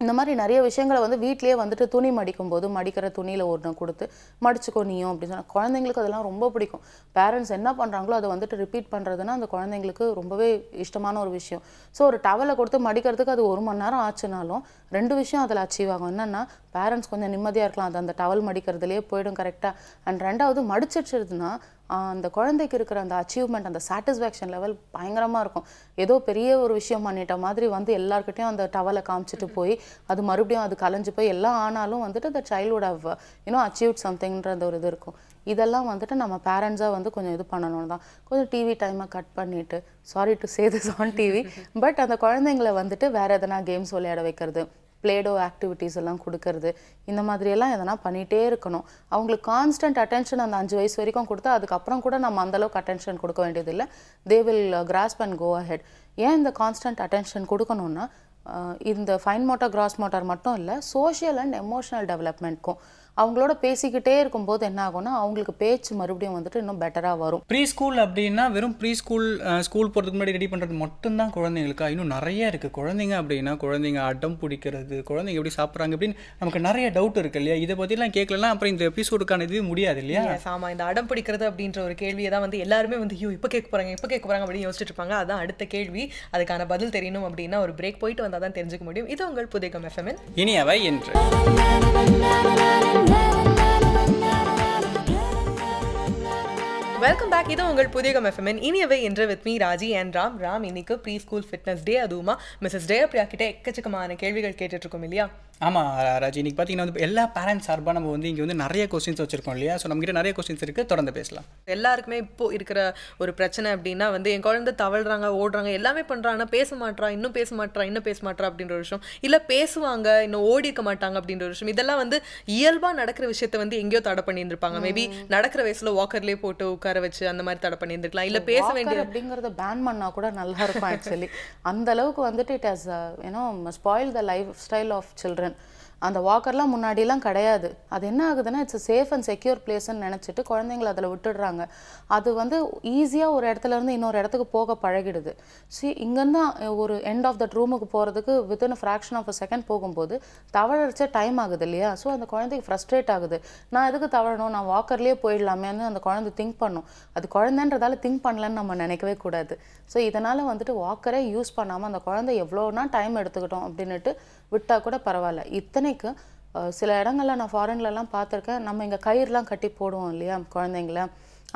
G: இந்த மாதிரி நிறைய விஷயங்களை வந்து வீட்லேயே வந்துட்டு துணி மடிக்கும் போது மடிக்கிற துணியில் ஒன்று கொடுத்து மடிச்சுக்கோ நீயும் அப்படின்னு சொன்னால் குழந்தைங்களுக்கு அதெல்லாம் ரொம்ப பிடிக்கும். பேரண்ட்ஸ் என்ன பண்ணுறாங்களோ அதை வந்துட்டு ரிப்பீட் பண்ணுறதுன்னா அந்த குழந்தைங்களுக்கு ரொம்பவே இஷ்டமான ஒரு விஷயம். ஸோ ஒரு டவலை கொடுத்து மடிக்கிறதுக்கு அது 1 மணி நேரம் ஆச்சுனாலும் 2 விஷயம் அதில் அச்சீவ் ஆகும். என்னென்னா பேரண்ட்ஸ் கொஞ்சம் நிம்மதியாக இருக்கலாம், அது அந்த டவல் மடிக்கிறதுலேயே போயிடும் கரெக்டாக. அண்ட் 2வது மடிச்சிடுச்சுன்னா அந்த குழந்தைக்கு இருக்கிற அந்த அச்சீவ்மெண்ட், அந்த சாட்டிஸ்ஃபேக்ஷன் லெவல் பயங்கரமாக இருக்கும். ஏதோ பெரிய ஒரு விஷயம் பண்ணிட்ட மாதிரி வந்து எல்லாருக்கிட்டையும் அந்த டவலை காமிச்சிட்டு போய் அது மறுபடியும் அது கலைஞ்சு போய் எல்லாம் ஆனாலும் வந்துட்டு the child would have achieved சம்திங்ன்ற ஒரு இது இருக்கும். இதெல்லாம் வந்துட்டு நம்ம பேரண்ட்ஸாக வந்து கொஞ்சம் இது பண்ணணும் தான். கொஞ்சம் டிவி டைமை கட் பண்ணிவிட்டு, sorry to say this on TV, but அந்த குழந்தைங்களை வந்துட்டு வேறு எதனா கேம்ஸ் விளையாட வைக்கிறது, பிளேடோ ஆக்டிவிட்டீஸ் எல்லாம் கொடுக்கறது, இந்த மாதிரியெல்லாம் எதனா பண்ணிகிட்டே இருக்கணும். அவங்களுக்கு கான்ஸ்டன்ட் அட்டென்ஷன் அந்த 5 வயசு வரைக்கும் கொடுத்தா அதுக்கப்புறம் கூட நம்ம அந்தளவுக்கு அட்டென்ஷன் கொடுக்க வேண்டியதில்லை. They will grasp and go ahead. ஏன் இந்த கான்ஸ்டன்ட் அட்டென்ஷன் கொடுக்கணுன்னா இந்த ஃபைன் மோட்டார் கிராஸ் மோட்டார் மட்டும் இல்லை, சோஷியல் அண்ட் எமோஷனல் டெவலப்மெண்ட்க்கும் அவங்களோட பேசிக்கிட்டே இருக்கும்போது என்ன ஆகும்னா அவங்களுக்கு பேச்சு மறுபடியும் வந்துட்டு இன்னும் பெட்டராக வரும்.
A: ப்ரீ ஸ்கூல் அப்படின்னா வெறும் ப்ரீ ஸ்கூல் போகிறதுக்கு முன்னாடி ரெடி பண்ணுறது மட்டும்தான் குழந்தைங்களுக்கா? இன்னும் நிறைய இருக்குது. குழந்தைங்க அப்படின்னா குழந்தைங்க அடம் பிடிக்கிறது, குழந்தைங்க எப்படி சாப்பிட்றாங்க அப்படின்னு நமக்கு நிறைய டவுட் இருக்கு இல்லையா? இதை பற்றிலாம் கேட்கலாம், அப்புறம் இந்த எபிசோடுக்கான இது முடியாது இல்லையா?
B: ஆமாம், இந்த அடம் பிடிக்கிறது அப்படின்ற ஒரு கேள்வியை தான் வந்து எல்லாருமே வந்து இப்போ கேட்க போகிறாங்க அப்படின்னு யோசிச்சுட்டு இருப்பாங்க. அதான் அடுத்த கேள்வி. அதுக்கான பதில் தெரியணும் அப்படின்னா ஒரு பிரேக் போயிட்டு வந்தால் தான் தெரிஞ்சுக்க முடியும். இது உங்கள் புதிகம் FM
A: இனியவை என்று.
B: Welcome back. இது உங்கள் புதியம் FM இனியவை என்று with me Raji and Ram. இன்னைக்கு ப்ரீ ஸ்கூல் ஃபிட்னஸ் டே. அதுவுமா மிஸ்ஸஸ் ஜெயப்ரியா கிட்ட எக்கச்சக்கமான கேள்விகள் கேட்டுட்டு இருக்கோம் இல்லையா?
A: ஆமாம் ராஜி, இன்னைக்கு பார்த்தீங்கன்னா வந்து எல்லா பேரண்ட்ஸ் சார்பாக நம்ம வந்து இங்கே வந்து நிறைய கொஸ்டின்ஸ் வச்சுருக்கோம் இல்லையா? ஸோ நம்மகிட்ட நிறைய கொஸ்டின்ஸ் இருக்குது, தொடர்ந்து பேசலாம்.
B: எல்லாருக்குமே இப்போ இருக்கிற ஒரு பிரச்சனை அப்படின்னா வந்து என் குழந்தை தவழ்றாங்க, ஓடுறாங்க, எல்லாமே பண்ணுறாங்கன்னா பேச மாட்றா, இன்னும் பேச மாட்றா அப்படின்ற ஒரு விஷயம், இல்லை பேசுவாங்க இன்னும் ஓடி இருக்க மாட்டாங்க அப்படின்ற ஒரு விஷயம். இதெல்லாம் வந்து இயல்பாக நடக்கிற விஷயத்த வந்து எங்கேயோ தடை பண்ணியிருந்திருப்பாங்க. மேபி நடக்கிற வயசுல வாக்கர்லேயே போட்டு உட்கார வச்சு அந்த மாதிரி தடை பண்ணியிருந்திருக்கலாம். இல்லை பேச வேண்டிய
G: அப்படிங்கிறத பேன் பண்ணா கூட நல்லா இருக்கும் ஆக்சுவலி. அந்த அளவுக்கு வந்துட்டு it has spoil the lifestyle of children. அந்த வாக்கர்லாம் முன்னாடிலாம் கிடையாது. அது என்ன ஆகுதுன்னா இட்ஸ் சேஃப் அண்ட் செக்யூர் பிளேஸ்ன்னு நினச்சிட்டு குழந்தைங்களை அதில் விட்டுடுறாங்க. அது வந்து ஈஸியாக ஒரு இடத்துல இருந்து இன்னொரு இடத்துக்கு போக பழகிடுது. இங்கேருந்து ஒரு எண்ட் ஆஃப் தட் ரூமுக்கு போகிறதுக்கு within fraction of a second போகும்போது தவழடிச்ச டைம் ஆகுது இல்லையா? ஸோ அந்த குழந்தைக்கு ஃப்ரஸ்ட்ரேட் ஆகுது. நான் எதுக்கு தவழணும், நான் வாக்கர்லேயே போயிடலாமேன்னு அந்த குழந்தை திங்க் பண்ணும். அது குழந்தைன்றதால திங்க் பண்ணலன்னு நம்ம நினைக்கவே கூடாது. ஸோ இதனால் வந்துட்டு வாக்கரே யூஸ் பண்ணாமல் அந்த குழந்தை எவ்வளோனா டைம் எடுத்துக்கிட்டோம் அப்படின்னுட்டு விட்டால் கூட பரவாயில்ல. இத்தனைக்கு சில இடங்கள்ல நான் ஃபாரின்லலாம் பார்த்துருக்கேன். நம்ம இங்கே கயிறுலாம் கட்டி போடுவோம் இல்லையா குழந்தைங்கள,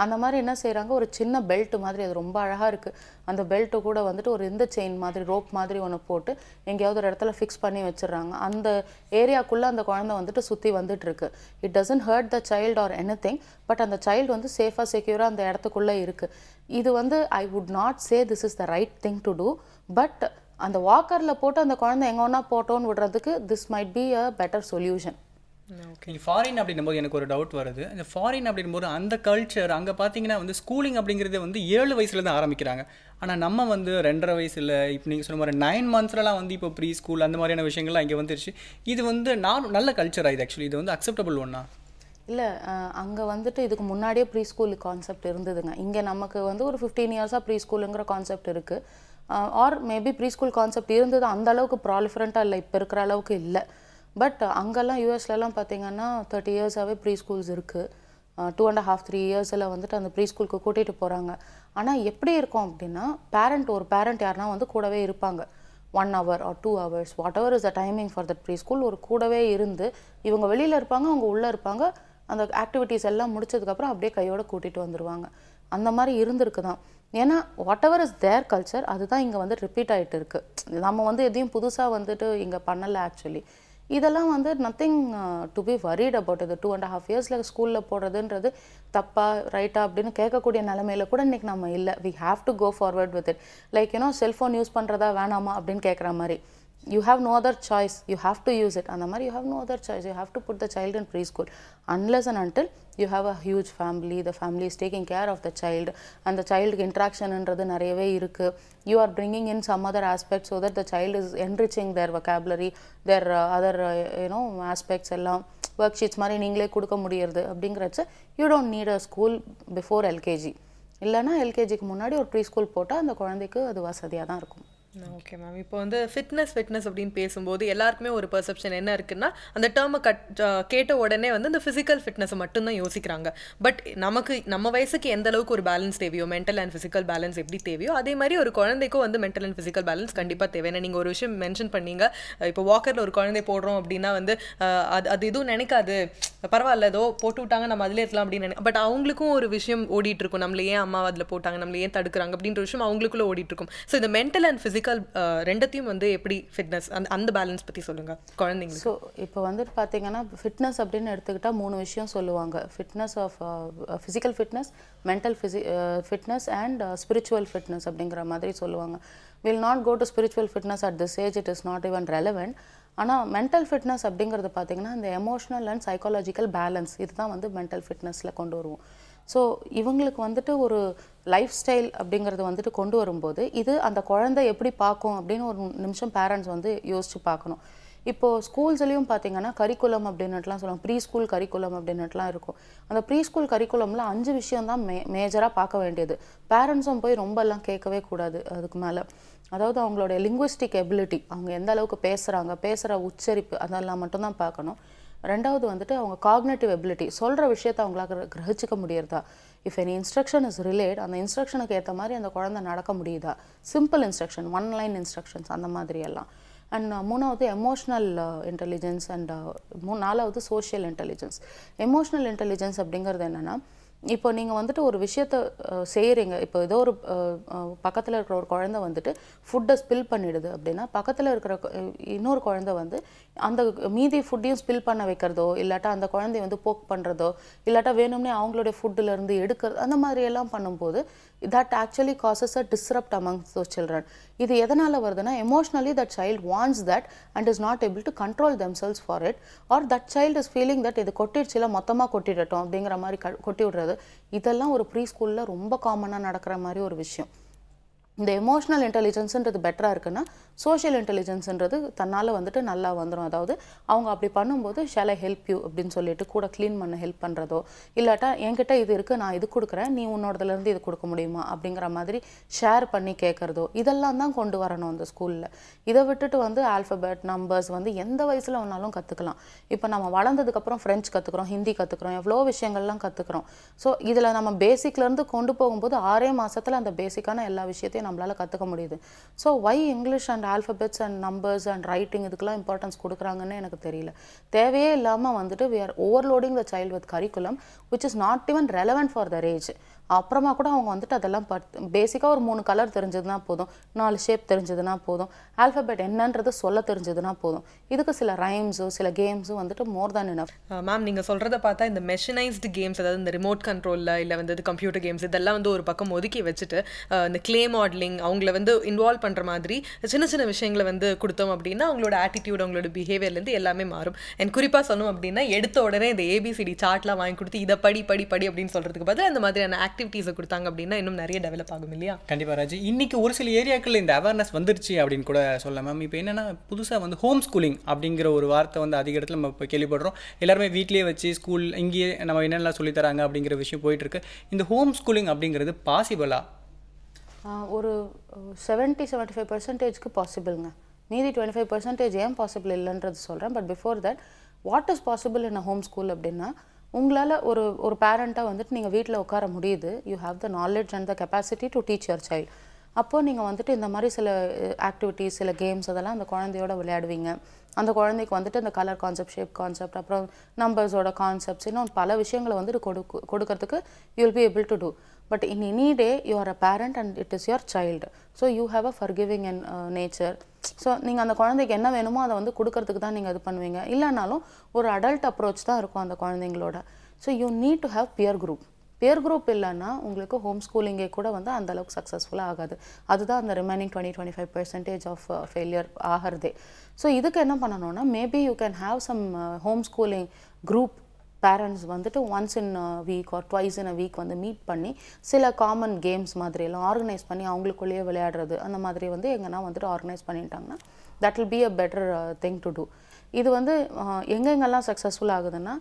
G: அந்த மாதிரி என்ன செய்கிறாங்க, ஒரு சின்ன பெல்ட் மாதிரி, அது ரொம்ப அழகாக இருக்குது, அந்த பெல்ட்டு கூட வந்துட்டு ஒரு இந்த செயின் மாதிரி ரோப் மாதிரி ஒன்று போட்டு எங்கேயாவது ஒரு இடத்துல ஃபிக்ஸ் பண்ணி வச்சிடுறாங்க. அந்த ஏரியாக்குள்ளே அந்த குழந்தை வந்துட்டு சுற்றி வந்துட்டுருக்கு. It doesn't hurt the child or anything, but அந்த சைல்டு வந்து சேஃபாக செக்யூராக அந்த இடத்துக்குள்ளே இருக்குது. இது வந்து I would not say this is the right thing to do, but அந்த வாக்கரில் போட்டு அந்த குழந்தை எங்கே ஒன்றா போட்டோன்னு விடுறதுக்கு this might be a better solution.
A: Okay, foreign அப்படின்னும்போது எனக்கு ஒரு டவுட் வருது. இந்த ஃபாரின் அப்படின்போது அந்த கல்ச்சர் அங்கே பார்த்தீங்கன்னா வந்து ஸ்கூலிங் அப்படிங்கிறது வந்து 7 வயசுலேருந்து ஆரம்பிக்கிறாங்க. ஆனால் நம்ம வந்து 2.5 வயசில் இப்போ நீங்கள் சொன்ன மாதிரி 9 monthsலாம் வந்து இப்போ ப்ரீ ஸ்கூல் அந்த மாதிரியான விஷயங்கள்லாம் இங்கே வந்துருச்சு. இது வந்து நல்ல கல்ச்சராக இது ஆக்சுவலி இது வந்து அக்செப்டபிள் ஒன்றா?
G: இல்லை, அங்கே வந்துட்டு இதுக்கு முன்னாடியே ப்ரீ ஸ்கூல் கான்செப்ட் இருந்ததுங்க. இங்கே நமக்கு வந்து ஒரு 15 yearsஆக ப்ரீ ஸ்கூலுங்கிற கான்செப்ட் இருக்குது. Or maybe pre school concept இருந்தது, அந்த அளவுக்கு ப்ராலிஃபரண்ட்டாக இல்லை, இப்போ இருக்கிற அளவுக்கு இல்லை. பட் அங்கெல்லாம் யூஎஸ்லலாம் பார்த்தீங்கன்னா 30 yearsஆகவே ப்ரீ ஸ்கூல்ஸ் இருக்குது. 2.5-3 இயர்ஸில் வந்துட்டு அந்த ப்ரீ ஸ்கூலுக்கு கூட்டிகிட்டு போகிறாங்க. ஆனால் எப்படி இருக்கும் அப்படின்னா ஒரு பேரண்ட் யாருன்னா வந்து கூடவே இருப்பாங்க. 1 hour or 2 hours, whatever is the timing for that preschool, ஒரு கூடவே இருந்து இவங்க வெளியில் இருப்பாங்க, அவங்க உள்ளே இருப்பாங்க. அந்த ஆக்டிவிட்டீஸ் எல்லாம் முடிச்சதுக்கப்புறம் அப்படியே கையோட கூட்டிகிட்டு வந்துடுவாங்க. அந்த மாதிரி இருந்திருக்கு தான். ஏன்னா whatever is their culture அதுதான் இங்கே வந்து ரிப்பீட் ஆகிட்டு இருக்குது. நம்ம வந்து எதையும் புதுசாக வந்துட்டு இங்கே பண்ணலை. ஆக்சுவலி இதெல்லாம் வந்து nothing to be worried about. இது 2.5 இயர்ஸில் ஸ்கூலில் போடுறதுன்றது தப்பா ரைட்டா அப்படின்னு கேட்கக்கூடிய நிலைமையில கூட இன்றைக்கி நம்ம இல்லை. We have to go forward with it. Like cellphone use பண்ணுறதா வேணாமா அப்படின்னு கேட்குற மாதிரி. You have no other choice, you have to use it. And the you have no other choice, you have to put the child in preschool unless and until you have a huge family, the family is taking care of the child and the child interaction என்றது நிறையவே இருக்கு. You are bringing in some other aspects so that the child is enriching their vocabulary, their other aspects எல்லாம் worksheets மாதிரி நீங்களே கொடுக்க முடியுது அப்படிங்கிறச்ச you don't need a school before LKG. இல்லைனா LKGக்கு முன்னாடி ஒரு preschool போட்டால் அந்த குழந்தைக்கு அது வசதியாக தான் இருக்கும்.
B: Okay ma'am. இப்போ வந்து ஃபிட்னஸ் அப்படின்னு பேசும்போது எல்லாருக்குமே ஒரு பெர்செப்ஷன் என்ன இருக்குன்னா அந்த டேர்மை கேட்ட உடனே வந்து இந்த ஃபிசிக்கல் ஃபிட்னஸை மட்டும்தான் யோசிக்கிறாங்க. பட் நம்ம வயசுக்கு எந்த அளவுக்கு ஒரு பேலன்ஸ் தேவையோ, மென்டல் அண்ட் ஃபிசிக்கல் பேலன்ஸ் எப்படி தேவையோ அதே மாதிரி ஒரு குழந்தைக்கும் வந்து மென்டல் அண்ட் ஃபிசிக்கல் பேலன்ஸ் கண்டிப்பாக தேவை. ஏன்னா நீங்கள் ஒரு விஷயம் மென்ஷன் பண்ணீங்க, இப்போ வாக்கரில் ஒரு குழந்தை போடுறோம் அப்படின்னா வந்து அது எதுவும் நினைக்காது, பரவாயில்ல ஏதோ போட்டு விட்டாங்க நம்ம அதிலே இருக்கலாம் அப்படின்னு பட் அவங்களுக்கும் ஒரு விஷயம் ஓடிட்டு இருக்கும், நம்மள ஏன் அம்மா அதில் போட்டாங்க, நம்மள ஏன் தடுக்கிறாங்க அப்படின்ற விஷயம் அவங்களுக்குள்ள ஓடிட்டு இருக்கும். ஸோ இந்த மென்டல் அண்ட் ஃபிசிக்கல் ரெண்டத்தையும் வந்து எப்படி ஃபிட்னஸ் அந்த பேலன்ஸ் பற்றி சொல்லுங்க குழந்தைங்களுக்கு.
G: ஸோ இப்போ வந்துட்டு பார்த்தீங்கன்னா ஃபிட்னஸ் அப்படின்னு எடுத்துக்கிட்டால் 3 விஷயம் சொல்லுவாங்க. Fitness of physical fitness, mental fitness and spiritual fitness அப்படிங்கிற மாதிரி சொல்லுவாங்க. Will not go to spiritual fitness at this age, it is not even relevant. ஆனால் மென்டல் ஃபிட்னஸ் அப்படிங்கிறது பார்த்தீங்கன்னா இந்த எமோஷனல் அண்ட் சைக்காலஜிக்கல் பேலன்ஸ் இதுதான் வந்து மென்டல் ஃபிட்னஸில் கொண்டு வருவோம். ஸோ இவங்களுக்கு வந்துட்டு ஒரு லைஃப் ஸ்டைல் அப்படிங்கிறது வந்துட்டு கொண்டு வரும்போது இது அந்த குழந்தை எப்படி பார்க்கும் அப்படின்னு ஒரு நிமிஷம் பேரண்ட்ஸ் வந்து யோசிச்சு பார்க்கணும். இப்போது ஸ்கூல்ஸ்லேயும் பார்த்தீங்கன்னா கரிக்குலம் அப்படின்னுட்டுலாம் சொல்லுவாங்க, ப்ரீ ஸ்கூல் கரிக்குலம் அப்படின்னுட்டுலாம் இருக்கும். அந்த ப்ரீ ஸ்கூல் கரிக்குலமில் 5 விஷயம் தான் மேஜராக பார்க்க வேண்டியது. பேரண்ட்ஸும் போய் ரொம்பலாம் கேட்கவே கூடாது அதுக்கு மேலே. அதாவது அவங்களுடைய லிங்குவிஸ்டிக் எபிலிட்டி, அவங்க எந்த அளவுக்கு பேசுகிற உச்சரிப்பு அதெல்லாம் மட்டும்தான் பார்க்கணும். 2வது வந்துட்டு அவங்க காக்னேட்டிவ் எபிலிட்டி, சொல்கிற விஷயத்தை அவங்களால கிரகிச்சிக்க முடியறதா. If any instruction is relate அந்த இன்ஸ்ட்ரக்ஷனுக்கு ஏற்ற மாதிரி அந்த குழந்தை நடக்க முடியுதா, சிம்பிள் இன்ஸ்ட்ரக்ஷன், 1 line இன்ஸ்ட்ரக்ஷன்ஸ் அந்த மாதிரி எல்லாம். அண்ட் 3வது எமோஷ்னல் இன்டெலிஜென்ஸ் அண்ட் 4வது சோஷியல் இன்டெலிஜென்ஸ். எமோஷ்னல் இன்டெலிஜென்ஸ் அப்படிங்கிறது என்னென்னா, இப்போ நீங்கள் வந்துட்டு ஒரு விஷயத்தை செய்கிறீங்க, இப்போ ஏதோ ஒரு பக்கத்தில் இருக்கிற ஒரு குழந்தை வந்துட்டு ஃபுட்டை ஸ்பில் பண்ணிடுது அப்படின்னா பக்கத்தில் இருக்கிற இன்னொரு குழந்தை வந்து அந்த மீதி ஃபுட்டையும் ஸ்பில் பண்ண வைக்கிறதோ இல்லாட்டா அந்த குழந்தைய வந்து போக் பண்ணுறதோ இல்லாட்டா வேணும்னே அவங்களுடைய ஃபுட்டிலேருந்து எடுக்கிறது அந்த மாதிரியெல்லாம் பண்ணும்போது that actually causes a disrupt amongst those children. இது எதனால் வருதுன்னா emotionally that child wants that and is not able to control themselves for it, or that child is feeling that இது கொட்டிடுச்சுல மொத்தமாக கொட்டிடட்டும் அப்படிங்கிற மாதிரி கொட்டி விடுறது. இதெல்லாம் ஒரு ப்ரீ ஸ்கூலில் ரொம்ப காமனாக நடக்கிற மாதிரி ஒரு விஷயம். இந்த எமோஷ்னல் இன்டெலிஜென்ஸுன்றது பெட்டராக இருக்குன்னா சோஷியல் இன்டெலிஜென்ஸுன்றது தன்னால் வந்துட்டு நல்லா வந்துடும். அதாவது அவங்க அப்படி பண்ணும்போது ஷால் ஐ ஹெல்ப் யூ அப்படின்னு சொல்லிட்டு கூட க்ளீன் பண்ண ஹெல்ப் பண்ணுறதோ இல்லாட்டா என்கிட்ட இது இருக்குது நான் இது கொடுக்குறேன் நீ உன்னோடதுலேருந்து இது கொடுக்க முடியுமா அப்படிங்கிற மாதிரி ஷேர் பண்ணி கேட்குறதோ இதெல்லாம் தான் கொண்டு வரணும் அந்த ஸ்கூலில். இதை விட்டுட்டு வந்து ஆல்ஃபபெட் நம்பர்ஸ் வந்து எந்த வயசில் வேணாலும் கற்றுக்கலாம். இப்போ நம்ம வளர்ந்ததுக்கப்புறம் ஃப்ரெஞ்ச் கற்றுக்குறோம், ஹிந்தி கற்றுக்குறோம், எவ்வளோ விஷயங்கள்லாம் கற்றுக்குறோம். ஸோ இதில் நம்ம பேசிக்லேருந்து கொண்டு போகும்போது 6 மாதத்தில் அந்த பேசிக்கான எல்லா விஷயத்தையும் நம்மளால் கற்றுக்க முடியுது. So why English and alphabets and numbers and writing இதுக்கெல்லாம் இம்பார்ட்டன்ஸ் கொடுக்குறாங்கன்னு எனக்கு தெரியல. தேவையே இல்லாமல் வந்துட்டு we are overloading the child with curriculum which is not even relevant for their age. அப்புறமா கூட அவங்க வந்துட்டு அதெல்லாம் பேசிக்காக ஒரு 3 கலர் தெரிஞ்சதுன்னா போதும், 4 ஷேப் தெரிஞ்சதுன்னா போதும், ஆல்ஃபபெட் என்னன்றது சொல்ல தெரிஞ்சதுன்னா போதும். இதுக்கு சில ரைம்ஸோ சில கேம்ஸும் வந்துட்டு மோர் தேன் எனஃப்.
B: மேம் நீங்கள் சொல்கிறத பார்த்தா இந்த மெஷினைஸ்டு கேம்ஸ், அதாவது இந்த ரிமோட் கண்ட்ரோலில் இல்லை வந்து கம்ப்யூட்டர் கேம்ஸ் இதெல்லாம் வந்து ஒரு பக்கம் ஒதுக்கி வச்சுட்டு இந்த கிளே மாடலிங் அவங்கள வந்து இன்வால்வ் பண்ணுற மாதிரி சின்ன சின்ன விஷயங்களை வந்து கொடுத்தோம் அப்படின்னா அவங்களோட ஆட்டிடியூட் அவங்களோட பிஹேவியர்லேருந்து எல்லாமே மாறும். அண்ட் குறிப்பாக சொல்லணும் அப்படின்னா எடுத்த உடனே இந்த ஏபிசிடி சார்ட்லாம் வாங்கி கொடுத்து இதை படி அப்படின்னு சொல்கிறதுக்கு பதில் அந்த மாதிரியான ஆக்டிவிட்டீஸை கொடுத்தாங்க அப்படின்னா இன்னும் நிறைய டெவலப் ஆகும் இல்லையா?
A: கண்டிப்பாக ராஜி. இன்னைக்கு ஒரு சில ஏரியாக்களில் இந்த அவேர்னஸ் வந்துருச்சு அப்படின்னு கூட சொல்லலாம் மேம். இப்போ என்னென்னா புதுசாக வந்து ஹோம் ஸ்கூலிங் அப்படிங்கிற ஒரு வார்த்தை வந்து அதிக இடத்துல நம்ம இப்போ கேள்விப்படுறோம். எல்லாருமே வீட்லேயே வச்சு ஸ்கூல் இங்கேயே நம்ம என்னென்னலாம் சொல்லித்தராங்க அப்படிங்கிற விஷயம் போயிட்டுருக்கு. இந்த ஹோம் ஸ்கூலிங் அப்படிங்கிறது பாசிபிளா?
G: ஒரு 70-75% பாசிபிள்ங்க. மீதி 25% ஏன் பாசிபிள் இல்லைன்றது சொல்கிறேன். But before that what is possible in a home school அப்படின்னா உங்களால் ஒரு பேரண்ட்டாக வந்துட்டு நீங்கள் வீட்டில் உட்கார முடியுது. You have the knowledge and the capacity to teach your child. அப்போது நீங்கள் வந்துட்டு இந்த மாதிரி சில ஆக்டிவிட்டீஸ், சில கேம்ஸ் அதெல்லாம் அந்த குழந்தையோட விளையாடுவீங்க. அந்த குழந்தைக்கு வந்துட்டு இந்த கலர் கான்செப்ட், ஷேப் கான்செப்ட், அப்புறம் நம்பர்ஸோட கான்செப்ட்ஸ், இன்னும் பல விஷயங்களை வந்துட்டு கொடுக்கறதுக்கு you will be able to do. But in any day you are a parent and it is your child. So you have a forgiving in nature. So நீங்கள் அந்த குழந்தைக்கு என்ன வேணுமோ அதை வந்து கொடுக்கறதுக்கு தான் நீங்கள் இது பண்ணுவீங்க. இல்லைனாலும் ஒரு அடல்ட் அப்ரோச் தான் இருக்கும் அந்த குழந்தைங்களோட. So you need to have pier group. Pier group இல்லைன்னா உங்களுக்கு ஹோம் ஸ்கூலிங்கே கூட வந்து அந்தளவுக்கு சக்ஸஸ்ஃபுல்லாக ஆகாது. அதுதான் அந்த ரிமைனிங் 20-25% ஆஃப் ஃபெயிலியர் ஆகிறதே. ஸோ இதுக்கு என்ன பண்ணணும்னா, maybe you can have some home schooling group. Parents வந்துட்டு once in week or twice in a week வந்து மீட் பண்ணி சில காமன் கேம்ஸ் மாதிரியெல்லாம் ஆர்கனைஸ் பண்ணி அவங்களுக்குள்ளேயே விளையாடுறது அந்த மாதிரி வந்து எங்கன்னா வந்துட்டு ஆர்கனைஸ் பண்ணிட்டாங்கன்னா that will be a better thing to do. இது வந்து எங்கெங்கெல்லாம் சக்ஸஸ்ஃபுல் ஆகுதுன்னா,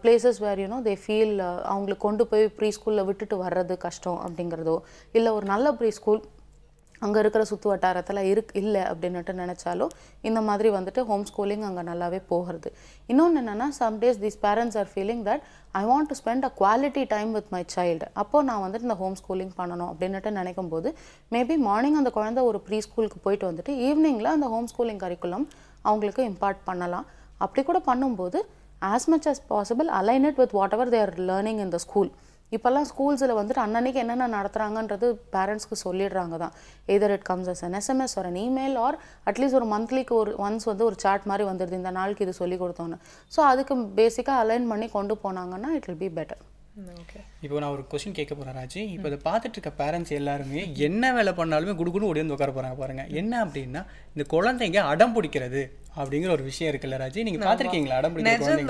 G: places where you know they feel அவங்களுக்கு கொண்டு போய் ப்ரீ ஸ்கூலில் விட்டுட்டு வர்றது கஷ்டம் அப்படிங்கிறதோ, இல்லை ஒரு நல்ல ப்ரீ ஸ்கூல் அங்கே இருக்கிற சுற்று வட்டாரத்தில் இல்லை அப்படின்னுட்டு நினச்சாலும் இந்த மாதிரி வந்துட்டு ஹோம் ஸ்கூலிங் அங்கே நல்லாவே போகிறது. இன்னொன்று என்னென்னா, சம்டேஸ் these parents are feeling that I want to spend a quality time with my child. அப்போது நான் வந்துட்டு இந்த ஹோம் ஸ்கூலிங் பண்ணணும் அப்படின்னுட்டு நினைக்கும் போது மேபி மார்னிங் அந்த குழந்தை ஒரு ப்ரீ ஸ்கூலுக்கு போயிட்டு வந்துட்டு ஈவினிங்கில் அந்த ஹோம் ஸ்கூலிங் கரிக்குலம் அவங்களுக்கு இம்பார்ட் பண்ணலாம். அப்படி கூட பண்ணும்போது as much as possible align it with whatever they are learning in the school. இப்போல்லாம் ஸ்கூல்ஸில் வந்துட்டு அன்னன்னைக்கு என்னென்ன நடத்துகிறாங்கன்றது பேரண்ட்ஸ்க்கு சொல்லிடுறாங்க தான். Either it comes as an SMS or an email or at least ஒரு மந்த்லிக்கு ஒன்ஸ் வந்து ஒரு சார்ட் மாதிரி வந்துடுது, இந்த நாளுக்கு இது சொல்லி கொடுத்தோன்னு. ஸோ அதுக்கு பேசிக்காக அலைன் பண்ணி கொண்டு போனாங்கன்னா it will be better.
B: Okay,
A: இப்போ நான் ஒரு கொஸ்டின் கேட்க போகிறேன் ராஜி. இப்போ இதை பார்த்துட்டு இருக்க பேரண்ட்ஸ் எல்லாருமே என்ன வேலை பண்ணாலுமே குடுகுடு ஓடி வந்து உட்கார போகிறாங்க பாருங்கள். என்ன அப்படின்னா, இந்த குழந்தைங்க அடம் பிடிக்கிறது அப்படிங்கிற ஒரு விஷயம் இருக்குல்ல ராஜி, நீங்கள் பார்த்துருக்கீங்களா அடம் பிடிக்கிறது?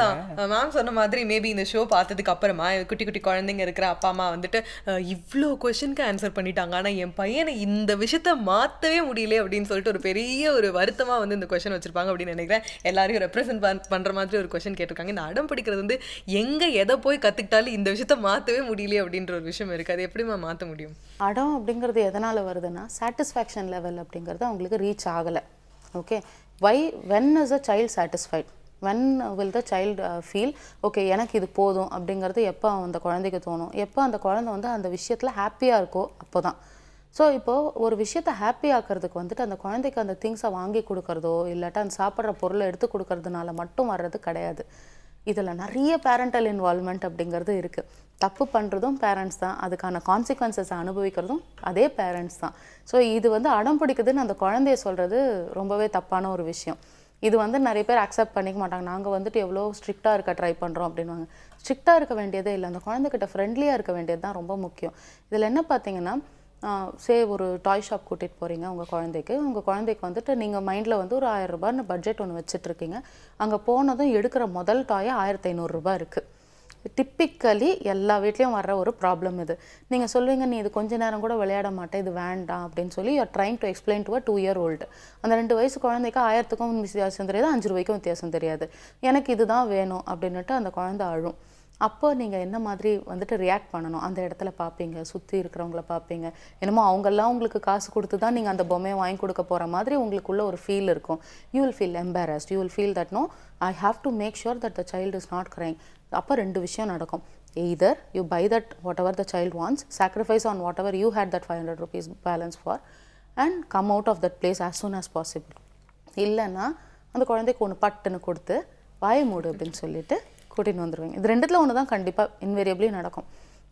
B: மேம் சொன்ன மாதிரி மேபி இந்த ஷோ பார்த்ததுக்கு அப்புறமா குட்டி குட்டி குழந்தைங்க இருக்கிற அப்பா அம்மா வந்துட்டு இவ்வளோ கொஸ்டினுக்கு ஆன்சர் பண்ணிட்டாங்க, ஆனால் என் பையனை இந்த விஷயத்த மாற்றவே முடியல அப்படின்னு சொல்லிட்டு ஒரு பெரிய ஒரு வருத்தமாக வந்து இந்த கொஸ்டின் வச்சிருப்பாங்க அப்படின்னு நினைக்கிறேன். எல்லாரையும் ரெப்ரசென்ட் பண்ணுற மாதிரி ஒரு கொஸ்டின் கேட்டிருக்காங்க. இந்த அடம் பிடிக்கிறது வந்து எங்கே எதை போய் கற்றுக்கிட்டாலும் இந்த விஷயத்த மாற்றவே முடியல அப்படின்ற ஒரு விஷயம் இருக்குது. அது எப்படிமா மாற்ற முடியும்?
G: அடம் அப்படிங்கிறது எதனால் வருதுன்னா, சாட்டிஸ்ஃபேக்ஷன் லெவல் அப்படிங்கிறது அவங்களுக்கு ரீச் ஆகலை. Okay, when is a child satisfied? when will the child feel okay எனக்கு இது போதும் அப்படிங்கிறது எப்போ அந்த குழந்தைக்கு தோணும்? எப்போ அந்த குழந்தை வந்து அந்த விஷயத்தில் ஹாப்பியாக இருக்கோ அப்போ தான். ஸோ இப்போது ஒரு விஷயத்தை ஹாப்பி ஆக்கிறதுக்கு வந்துட்டு அந்த குழந்தைக்கு அந்த திங்ஸை வாங்கி கொடுக்குறதோ இல்லாட்டா அந்த சாப்பிட்ற பொருளை எடுத்து கொடுக்கறதுனால மட்டும் வர்றது கிடையாது. இதில் நிறைய பேரண்டல் இன்வால்மெண்ட் அப்படிங்கிறது இருக்குது. தப்பு பண்ணுறதும் பேரண்ட்ஸ் தான், அதுக்கான கான்சிக்வன்சஸை அனுபவிக்கிறதும் அதே பேரண்ட்ஸ் தான். ஸோ இது வந்து அடம் பிடிக்குதுன்னு அந்த குழந்தைய சொல்கிறது ரொம்பவே தப்பான ஒரு விஷயம். இது வந்து நிறைய பேர் அக்செப்ட் பண்ணிக்க மாட்டாங்க. நாங்கள் வந்துட்டு எவ்வளோ ஸ்ட்ரிக்டாக இருக்க ட்ரை பண்ணுறோம் அப்படின்வாங்க. ஸ்ட்ரிக்டாக இருக்க வேண்டியதே இல்லை, அந்த குழந்தைகிட்ட ஃப்ரெண்ட்லியாக இருக்க வேண்டியது தான் ரொம்ப முக்கியம். இதில் என்ன பார்த்தீங்கன்னா, ஒரு டாய் ஷாப் கூட்டிகிட்டு போகிறீங்க உங்கள் குழந்தைக்கு வந்துட்டு நீங்கள் மைண்டில் வந்து ஒரு 1000 ரூபான்னு பட்ஜெட் ஒன்று வச்சுட்ருக்கீங்க. அங்கே போனதும் எடுக்கிற முதல் டாயே 1500 ரூபா இருக்குது. டிப்பிக்கலி எல்லா வீட்லேயும் வர்ற ஒரு ப்ராப்ளம் இது. நீங்கள் சொல்லுவீங்க, நீ இது கொஞ்ச நேரம் கூட விளையாட மாட்டேன், இது வேண்டாம் அப்படின்னு சொல்லி you are trying to explain to a 2 year old. அந்த 2 வயசு குழந்தைக்கு 1000க்கும் வித்தியாசம் தெரியாது, 5 ரூபாய்க்கும் வித்தியாசம் தெரியாது. எனக்கு இதுதான் வேணும் அப்படின்னுட்டு அந்த குழந்தை அழும். அப்போ நீங்கள் என்ன மாதிரி வந்துட்டு ரியாக்ட் பண்ணணும்? அந்த இடத்துல பார்ப்பீங்க, சுற்றி இருக்கிறவங்கள பார்ப்பீங்க, என்னமோ அவங்கெல்லாம் உங்களுக்கு காசு கொடுத்து தான் நீங்கள் அந்த பொம்மையை வாங்கி கொடுக்க போகிற மாதிரி உங்களுக்குள்ள ஒரு ஃபீல் இருக்கும். You will feel embarrassed, you will feel that no I have to make sure that the child is not crying. அப்போ 2 விஷயம் நடக்கும். Either you buy that whatever the child wants, sacrifice on whatever you had that 500 rupees balance for and come out of that place as soon as possible. இல்லைன்னா அந்த குழந்தைக்கு ஒன்று பட்டுன்னு கொடுத்து வாய மூடு அப்படின்னு சொல்லிட்டு கூட்டின்னு வந்துடுவீங்க. இது 2த்துல ஒன்று தான் கண்டிப்பாக இன்வேரியபிளி நடக்கும்.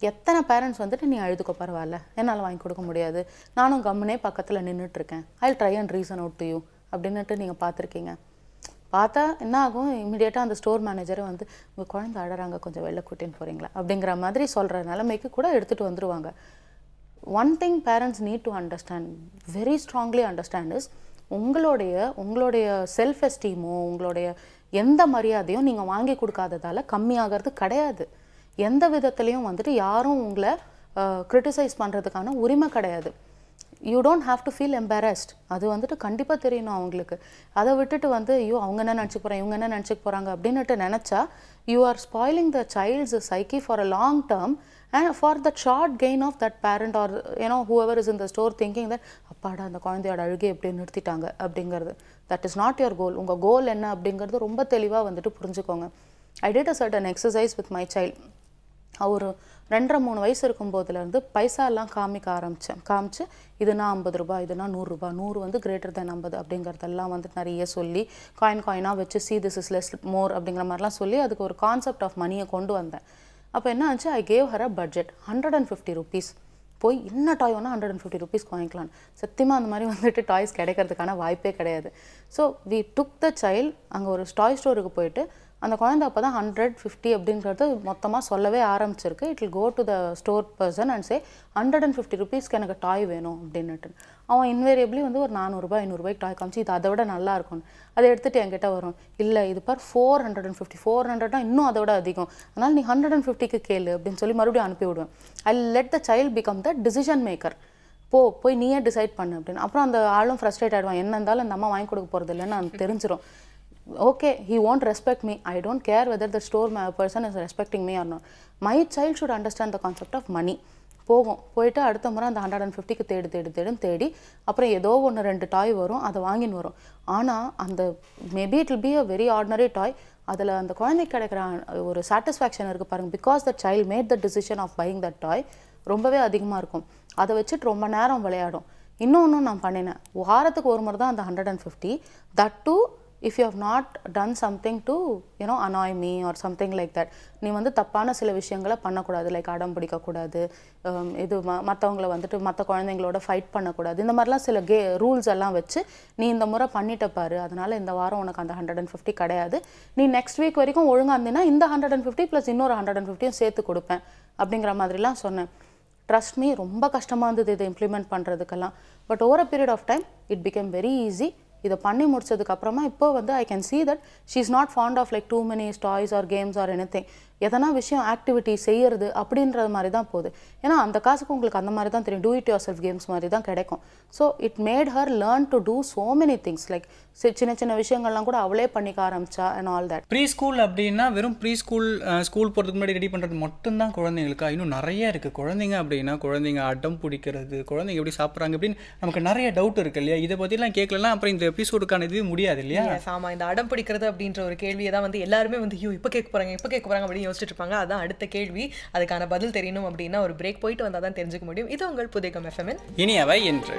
G: எத்தனை பேரண்ட்ஸ் வந்துட்டு நீ அழுதுக்கோ பரவாயில்ல, என்னால் வாங்கி கொடுக்க முடியாது, நானும் கம்முனே பக்கத்தில் நின்றுட்டுருக்கேன், I try and reason out to you அப்படின்னுட்டு நீங்கள் பார்த்துருக்கீங்க. பார்த்தா என்ன ஆகும், இமீடியட்டாக அந்த ஸ்டோர் மேனேஜரை வந்து உங்கள் குழந்தை அழறாங்க, கொஞ்சம் வெளில கூட்டின்னு போகிறீங்களா அப்படிங்கிற மாதிரி சொல்கிற நிலைமைக்கு கூட எடுத்துகிட்டு வந்துடுவாங்க. One thing parents need to understand, very strongly understand is, உங்களுடைய செல்ஃப் எஸ்டீமோ உங்களுடைய எந்த மரியாதையும் நீங்கள் வாங்கி கொடுக்காததால் கம்மியாகிறது கிடையாது. எந்த விதத்துலேயும் வந்துட்டு யாரும் உங்களை கிரிட்டிசைஸ் பண்ணுறதுக்கான உரிமை கிடையாது. You don't have to feel embarrassed. அது வந்துட்டு கண்டிப்பாக தெரியணும் அவங்களுக்கு. அதை விட்டுட்டு வந்து ஐயோ அவங்க என்ன நினச்சிக்க போகிறாங்க, இவங்க என்ன நினச்சிக்க போகிறாங்க அப்படின்னுட்டு நினச்சா you are spoiling the child's psyche for a long term and for that short gain of that parent or whoever is in the store thinking that அப்பாடா அந்த குழந்தையோட அழுகை எப்படி நிறுத்திட்டாங்க அப்படிங்கிறது. That is not your goal. உங்கள் கோல் என்ன அப்படிங்கிறது ரொம்ப தெளிவாக வந்துட்டு புரிஞ்சுக்கோங்க. I did a certain exercise with my child. ஒரு 2.5-3 வயசு இருக்கும்போதுலேருந்து பைசாலாம் காமிச்சு இதுனா 50 ரூபாய், இதுனா 100 ரூபாய், 100 வந்து கிரேட்டர் தென் 50 அப்படிங்கிறதெல்லாம் வந்து நிறைய சொல்லி காயினாக வச்சு சி திஸ் இஸ் லெஸ் மோர் அப்படிங்கிற மாதிரிலாம் சொல்லி அதுக்கு ஒரு கான்செப்ட் ஆஃப் மணியை கொண்டு வந்தேன். அப்போ என்ன ஆச்சு, I gave her a budget 150 rupees. போய் என்ன டாய் வேணால் 150 rupees வாங்கிக்கலாம். சத்தியமாக அந்த மாதிரி வந்துட்டு டாய்ஸ் கிடைக்கிறதுக்கான வாய்ப்பே கிடையாது. So we took the child, அங்கே ஒரு டாய் ஸ்டோருக்கு போயிட்டு அந்த குழந்தை அப்போ தான் 150 அப்படிங்கிறது மொத்தமாக சொல்லவே ஆரம்பிச்சிருக்கு. It will go to the store person and say 150 rupeesக்கு எனக்கு டாய் வேணும் அப்படின்னுட்டு. அவன் இன்வேரியபிளி வந்து ஒரு 400 ரூபாய் 500 ரூபாய்க்கு டாய் காமிச்சு இது அதை விட நல்லா இருக்கும்னு அதை எடுத்துகிட்டு என்கிட்ட வரும். இல்லை இது பார் 450, 400 இன்னும் அதை விட அதிகம், அதனால் நீ 150க்கு கேளு அப்படின்னு சொல்லி மறுபடியும் அனுப்பி விடுவேன். I let the child become the decision maker. போய் நீயே டிசைட் பண்ணு அப்படின்னு. அப்புறம் அந்த ஆளும் ஃப்ரஸ்ட்ரேட் ஆகிடுவான், என்ன இருந்தாலும் அந்த அம்மா வாங்கி கொடுக்க போகிறது இல்லைன்னு எனக்கு தெரிஞ்சிடும். Okay, he won't respect me. I don't care whether the store person is respecting me or not. My child should understand the concept of money. போயிட்டு அடுத்த முறை அந்த 150க்கு தேடி அப்புறம் ஏதோ ஒன்று 2 டாய் வரும், அதை வாங்கின்னு வரும். ஆனால் அந்த maybe it will be a very ordinary toy, அதில் அந்த குழந்தைக்கு கிடைக்கிற ஒரு சாட்டிஸ்ஃபேக்ஷன் இருக்குது பாருங்கள். Because the child made the decision of buying that toy ரொம்பவே அதிகமாக இருக்கும். அதை வச்சுட்டு ரொம்ப நேரம் விளையாடும். இன்னொன்றும் நான் பண்ணினேன், வாரத்துக்கு ஒரு முறை தான் அந்த 150. That too if you have not done something to annoy me or something like that. நீ வந்து தப்பான சில விஷயங்களை பண்ணக்கூடாது, லைக் அடம் பிடிக்கக்கூடாது, இது மற்றவங்களை வந்துட்டு மற்ற குழந்தைங்களோட ஃபைட் பண்ணக்கூடாது, இந்த மாதிரிலாம் சில ரூல்ஸ் எல்லாம் வச்சு நீ இந்த முறை பண்ணிட்ட பாரு, அதனால் இந்த வாரம் உனக்கு அந்த 150 கிடையாது, நீ நெக்ஸ்ட் வீக் வரைக்கும் ஒழுங்காக இருந்தீங்கன்னா இந்த 150 ப்ளஸ் இன்னொரு 150யும் சேர்த்து கொடுப்பேன் அப்படிங்கிற மாதிரிலாம் சொன்னேன். ட்ரஸ்ட் மீ, ரொம்ப கஷ்டமாக இருந்தது இதை இம்ப்ளிமெண்ட் பண்ணுறதுக்கெல்லாம். But over a period of time it became very easy. இதை பண்ணி முடிச்சதுக்கு அப்புறமா இப்போ வந்து I can see that she is not fond of like too many toys or games or anything. எதனா விஷயம் ஆக்டிவிட்டி செய்யறது அப்படின்றது மாதிரி தான் போகுது. ஏன்னா அந்த காசுக்கு உங்களுக்கு அந்த மாதிரி தான் தெரியும், do it yourself games மாதிரி தான் கிடைக்கும். So it made her learn to do so many things, like சின்ன விஷயங்கள்லாம் கூட அவளே பண்ணிக்க ஆரம்பிச்சா and all that.
A: Pre school அப்படின்னா வெறும் ப்ரீ ஸ்கூல் போகிறதுக்கு முன்னாடி ரெடி பண்ணுறது மட்டும்தான் குழந்தைங்களுக்கா? இன்னும் நிறைய இருக்குது. குழந்தைங்க அப்படின்னா குழந்தைங்க அடம் பிடிக்கிறது, குழந்தைங்க எப்படி சாப்பிட்றாங்க அப்படின்னு நமக்கு நிறைய டவுட் இருக்கு இல்லையா? இதை பற்றிலாம் கேட்கலாம், அப்புறம் இந்த எபிசோடுக்கான இது முடியாது இல்லையா?
B: ஆமாம், இந்த அடம் பிடிக்கிறது அப்படின்ற ஒரு கேள்வியை தான் வந்து எல்லாருமே வந்து இப்போ கேட்க போகிறாங்க அப்படின்னு யோசிச்சுட்டு இருப்பாங்க. அதான் அடுத்த கேள்வி. அதுக்கான பதில் தெரியணும் அப்படின்னா ஒரு பிரேக் போயிட்டு வந்தால் தான் தெரிஞ்சுக்க முடியும். இது உங்கள் புதிகம் FM
A: இனியவை என்று.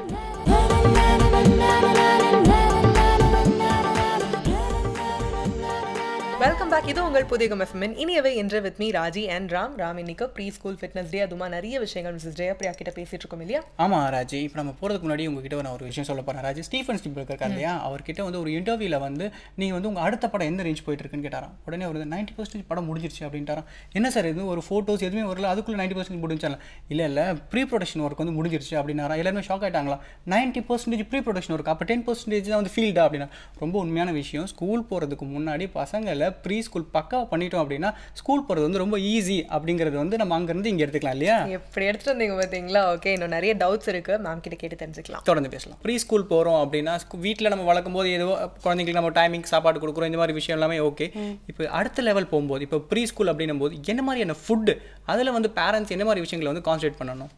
B: Welcome back. இது உங்கள் புதிகம் FM இனியவை என்று with me Raji and Ram இன்னைக்கு ப்ரீ ஸ்கூல் ஃபிட்னஸ் டே, அதுமா நிறைய விஷயங்கள் மிஸ்ஸஸ் ஜெயப்ரியா கிட்ட பேசிட்டு இருக்கோம் இல்லையா?
A: ஆமாம் ராஜி, இப்போ நம்ம போகிறதுக்கு முன்னாடி உங்ககிட்ட நான் ஒரு விஷயம் சொல்ல போகிறேன் ராஜி. ஸ்டீஃபன் ஸ்பீல்பர்க் இருக்கார் இல்லையா, அவர்கிட்ட வந்து ஒரு இன்டர்வியூவில் வந்து நீங்கள் வந்து உங்கள் அடுத்த படம் எந்த ரேஞ்ச் போயிட்டு இருக்குன்னு கேட்டாராம். உடனே ஒரு 90% படம் முடிஞ்சிருச்சு அப்படின்ட்டாராம். என்ன சார் இது, ஒரு ஃபோட்டோஸ் எதுவுமே வரல, அதுக்குள்ளே 90% முடிஞ்சாலும் இல்லை ப்ரீ ப்ரொடக்ஷன் ஒர்க் வந்து முடிஞ்சிருச்சு அப்படின்னாரா. எல்லாருமே ஷாக் ஆகிட்டாங்களா? 90% ப்ரீ ப்ரொடக்ஷன் ஒர்க், அப்போ 10% தான் வந்து ஃபீல்டா அப்படின்னா. ரொம்ப உண்மையான விஷயம். ஸ்கூல் போகிறதுக்கு முன்னாடி பசங்களை ப்ரீ ஸ்கூல் பக்காவாக பண்ணிட்டோம் அப்படின்னா ஸ்கூல் போகிறது வந்து ரொம்ப ஈஸி அப்படிங்கிறது வந்து நம்ம அங்கேருந்து இங்கே எடுத்துக்கலாம் இல்லையா?
B: எப்படி எடுத்துட்டு வந்தீங்க பார்த்தீங்களா? ஓகே, இன்னும் நிறைய டவுட்ஸ் இருக்குது, மேம் கிட்ட கேட்டு தெரிஞ்சுக்கலாம்.
A: தொடர்ந்து பேசலாம். ப்ரீ ஸ்கூல் போகிறோம் அப்படின்னா வீட்டில் நம்ம வளர்க்கும் போது ஏதோ குழந்தைங்களுக்கு நம்ம டைமிங் சாப்பாடு கொடுக்குறோம், இந்த மாதிரி விஷயம் எல்லாமே ஓகே. இப்போ அடுத்த லெவல் போகும்போது, இப்போ ப்ரீ ஸ்கூல் அப்படின்னும் போது என்ன மாதிரியான ஃபுட்டு, அதில் வந்து பேரண்ட்ஸ் என்ன மாதிரி விஷயங்களை வந்து கான்சன்ட்ரேட் பண்ணணும்?